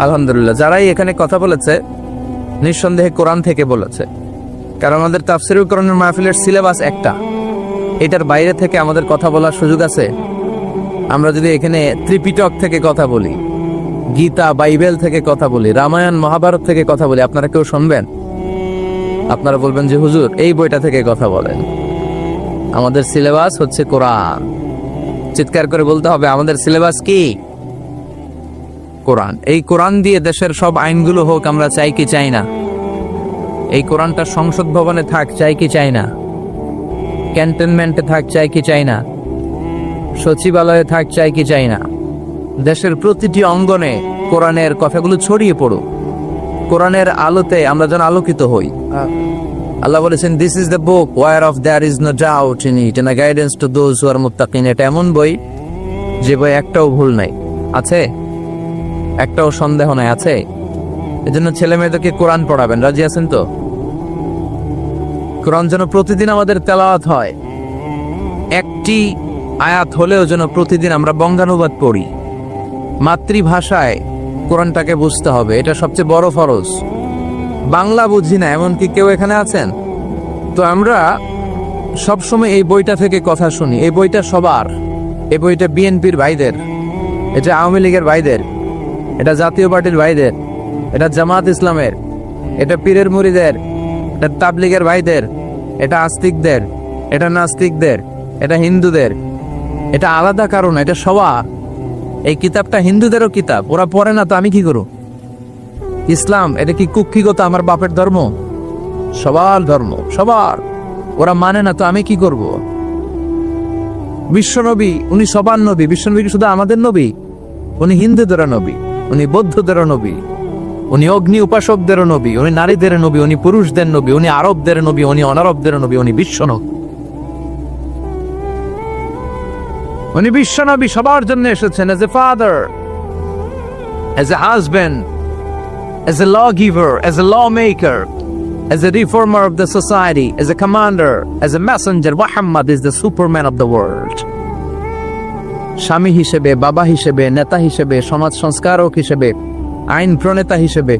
আলহামদুলিল্লাহ। যারাই এখানে কথা বলেছে, নিঃসন্দেহে কোরআন থেকে বলেছে। কারণ আমাদের তাফসীরুল কোরআনের মাহফিলের সিলেবাস একটা, এটার বাইরে থেকে আমাদের কথা বলার সুযোগ আছে? আমরা যদি এখানে ত্রিপিটক থেকে কথা বলি, গীতা বাইবেল থেকে কথা বলি, রামায়ণ মহাভারত থেকে কথা বলি, আপনারা কেউ শুনবেন? আপনারা বলবেন যে হুজুর এই বইটা থেকে কথা বলেন। আমাদের সিলেবাস হচ্ছে কোরআন। চিৎকার করে বলতে হবে, আমাদের সিলেবাস কি? কোরআন। এই কোরআন দিয়ে দেশের সব আইনগুলো হোক, আমরা চাই কি চাই না? এই কোরআনটা সংসদ ভবনে থাক, চাই কি চাই না? ক্যান্টনমেন্টে থাক, চাই কি চাই না? সচিবালয়ে থাক, চাই কি চাই না? দেশের প্রতিটি অঙ্গনে কোরআনের কথাগুলো ছড়িয়ে পড়ুক। কোরআনের আলোতে আমরা যেন আলোকিত হই। আল্লাহ বলেছেন, this is the book whereof there is no doubt in it and a guidance to those who are মুত্তাকিন। এটা এমন বই যে বই একটাও ভুল নাই, আছে একটাও সন্দেহ নাই, আছে। এজন্য ছেলে মেয়েদেরকে কোরআন পড়াবেন, রাজি আছেন তো? কোরআন যেন প্রতিদিন আমাদের তেলাওয়াত হয়, একটি আয়াত হলেও যেন প্রতিদিন আমরা বঙ্গানুবাদ পড়ি। মাতৃভাষায় কোরআনটাকে বুঝতে হবে, এটা সবচেয়ে বড় ফরজ। বাংলা বুঝি না এমন কি কেউ এখানে আছেন? তো আমরা সবসময় এই বইটা থেকে কথা শুনি। এই বইটা সবার, এই বইটা বিএনপির ভাইদের, এটা আওয়ামী লীগের ভাইদের, এটা জাতীয় পার্টির ভাইদের, এটা জামাত ইসলামের, এটা পীরের মুরিদের, এটা তাবলীগের ভাইদের, এটা আস্তিকদের, এটা নাস্তিকদের, এটা হিন্দুদের। এটা আলাদা কারণ, এটা সবার। এই কিতাবটা হিন্দুদেরও কিতাব, ওরা পড়ে না তো আমি কি করব? ইসলাম এটা কি কুক্ষিগত আমার বাপের ধর্ম? সবার ধর্ম, সবার। ওরা মানে না তো আমি কি করব? বিশ্বনবী উনি সবার নবী। বিশ্বনবী শুধু আমাদের নবী? উনি হিন্দুদেরও নবী, উনি বৌদ্ধদেরও নবী, উনি অগ্নি উপাসকদেরও নবী, উনি নারীদের নবী, উনি পুরুষদের নবী, উনি আরবদের নবী, উনি অনারবদের নবী, উনি বিশ্বনবী। উনি বিশ্বনবী সবার জন্য এসেছেন, as a father, as a husband, as a lawgiver, as a lawmaker, as a reformer of the society, as a commander, as a messenger. Muhammad is the superman of the world. স্বামী হিসেবে, বাবা হিসেবে, নেতা হিসেবে, সমাজ সংস্কারক হিসেবে, আইন প্রণেতা হিসেবে,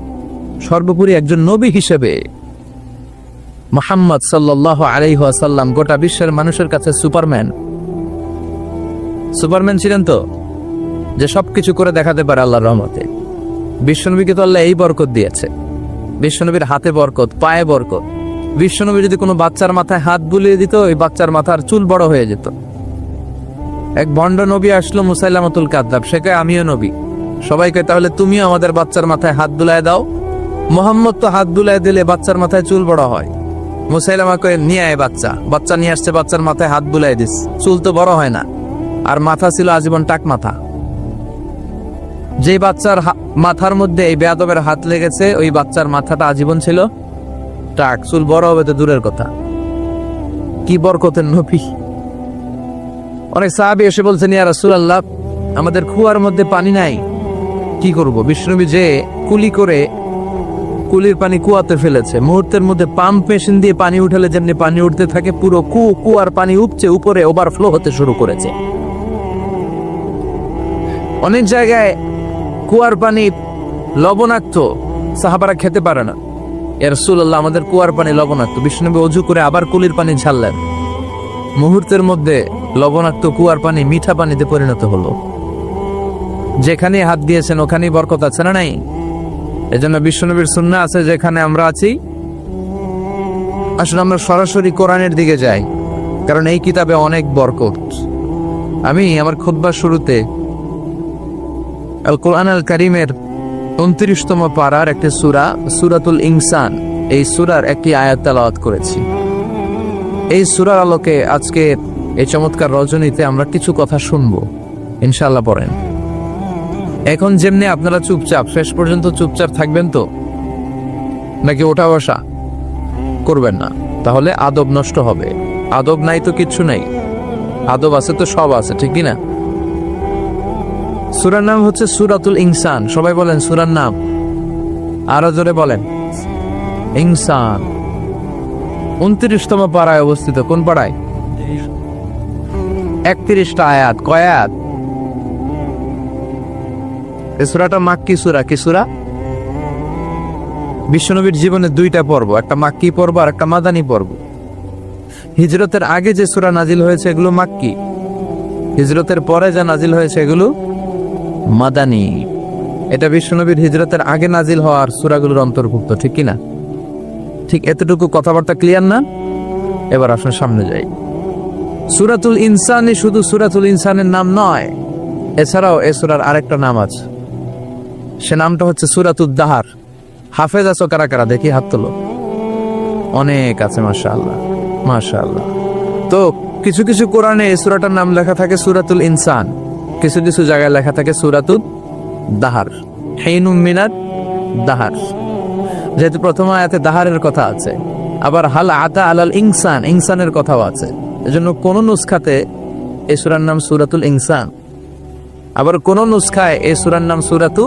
সর্বোপরি একজন নবী হিসেবে মুহাম্মদ সাল্লাল্লাহু আলাইহি ওয়াসাল্লাম গোটা বিশ্বের মানুষের কাছে সুপারম্যান। সুপারম্যান ছিলেন তো, যে সবকিছু করে দেখাতে পারে আল্লাহর রহমতে। বিশ্বনবীকে তো আল্লাহ এই বরকত দিয়েছে। বিশ্বনবীর হাতে বরকত, পায়ে বরকত। বিশ্বনবী যদি কোনো বাচ্চার মাথায় হাত বুলিয়ে দিত, ওই বাচ্চার মাথার চুল বড় হয়ে যেত। এক ভণ্ড নবী আসলো, মুসাইলামাতুল কাযযাব, সে কয় আমিও নবী। সবাই কয় তাহলে তুমিও আমাদের বাচ্চার মাথায় হাত বুলায় দাও। মুহাম্মদ তো হাত বুলায় দিলে বাচ্চার মাথায় চুল বড় হয়। মুসাইলামা কয় নিয়ে আয় বাচ্চা। বাচ্চা নিয়ে আসছে, বাচ্চার মাথায় হাত বুলায় দিস, চুল তো বড় হয় না। আর মাথা ছিল আজীবন টাক মাথা। যে বাচ্চার মাথার মধ্যে এই বেয়াদবের হাত লেগেছে, ওই বাচ্চার মাথাটা আজীবন ছিল টাক, চুল বড় হবে তো দূরের কথা। কি বরকতের নবী! অনেক সাহাবী এসে বলছেন, ইয়া রাসূলুল্লাহ, আমাদের কুয়ার মধ্যে পানি নাই, কি করব? বিশ্বনবী যে কুলি করে কুলির পানি কুয়াতে ফেলেছে, মুহূর্তের মধ্যে পাম্প মেশিন দিয়ে পানি উঠালে যেমনি পানি উঠতে থাকে, পুরো কুয়ার পানি উপচে উপরে ওভারফ্লো হতে শুরু করেছে। অনেক জায়গায় কুয়ার পানি লবণাক্ত, সাহাবারা খেতে পারে না। ইয়া রাসূলুল্লাহ, আমাদের কুয়ার পানি লবণাক্ত। বিশ্বনবী ওযু করে আবার কুলির পানি ঝাড়লেন, মুহূর্তের মধ্যে লবণাক্ত কুয়ার পানি মিঠা পানিতে পরিণত হলো। যেখানে হাত দিয়েছেন ওখানেই বরকত আছে না নাই? এজন্য বিশ্বনবীর সুন্নাহ আছে, যেখানে আমরা আছি আসলে আমরা সরাসরি কোরআনের দিকে যাই, কারণ এই কিতাবে অনেক বরকত। আমি আমার খুতবার শুরুতে আল কোরআন আল কারীমের 29তম পারার একটি সূরা, সূরাতুল ইনসান, এই সূরার একটি আয়াত তেলাওয়াত করেছি। এই সূরার আলোকে আজকে এই চমৎকার রজনীতে আমরা কিছু কথা শুনবো ইনশাআল্লাহ। পড়েন। এখন যেমনি আপনারা চুপচাপ, শেষ পর্যন্ত চুপচাপ থাকবেন তো, নাকি ওঠা বসা করবেন না? তাহলে আদব নষ্ট হবে। আদব নাই তো কিচ্ছু নাই, আদব আছে তো সব আছে, ঠিক কি না? সূরার নাম হচ্ছে সূরাতুল ইনসান। সবাই বলেন সূরার নাম, আরো জোরে বলেন, ইনসান। 29তম পারায় অবস্থিত। কোন পারায়? 31টা আয়াত। কয় আয়াত? এই সূরাটা মাক্কি সূরা। কি সূরা? বিশ্বনবীর জীবনে দুইটা পর্ব, একটা মাক্কি পর্ব আর একটা মাদানী পর্ব। হিজরতের আগে যে সূরা নাজিল হয়েছে এগুলো মাক্কি, হিজরতের পরে যা নাজিল হয়েছে এগুলো মাদানী। এটা বিশ্বনবীর হিজরতের আগে নাজিল হওয়ার সূরাগুলোর অন্তর্ভুক্ত, ঠিক কিনা? ঠিক এতটুকু কথাবার্তা ক্লিয়ার না? এবার আসুন সামনে যাই। সূরাতুল ইনসানই শুধু সূরাতুল ইনসানের নাম নয়, এছাড়াও এ সূরার আরেকটা নাম আছে, সে নামটা হচ্ছে সূরাতুদ দাহার। হাফেজ আছো কারা কারা? দেখি হাত তোলো। অনেক আছে, মাশাআল্লাহ মাশাআল্লাহ। তো কিছু কিছু কোরআনে এই সূরাটার নাম লেখা থাকে সূরাতুল ইনসান, কিছু কিছু জায়গায় লেখা থাকে সূরাতুদ দাহার, হিনুম মিনাত দাহার। যেহেতু প্রথম আয়াতে দাহারের কথা আছে, আবার হাল আতা আলাল ইনসান, ইনসানের কথাও আছে, এজন্য কোন নুসখাতে এই সূরার নাম সূরাতুল ইনসান, আবার কোন নুসখায় এই সূরার নাম সূরাতু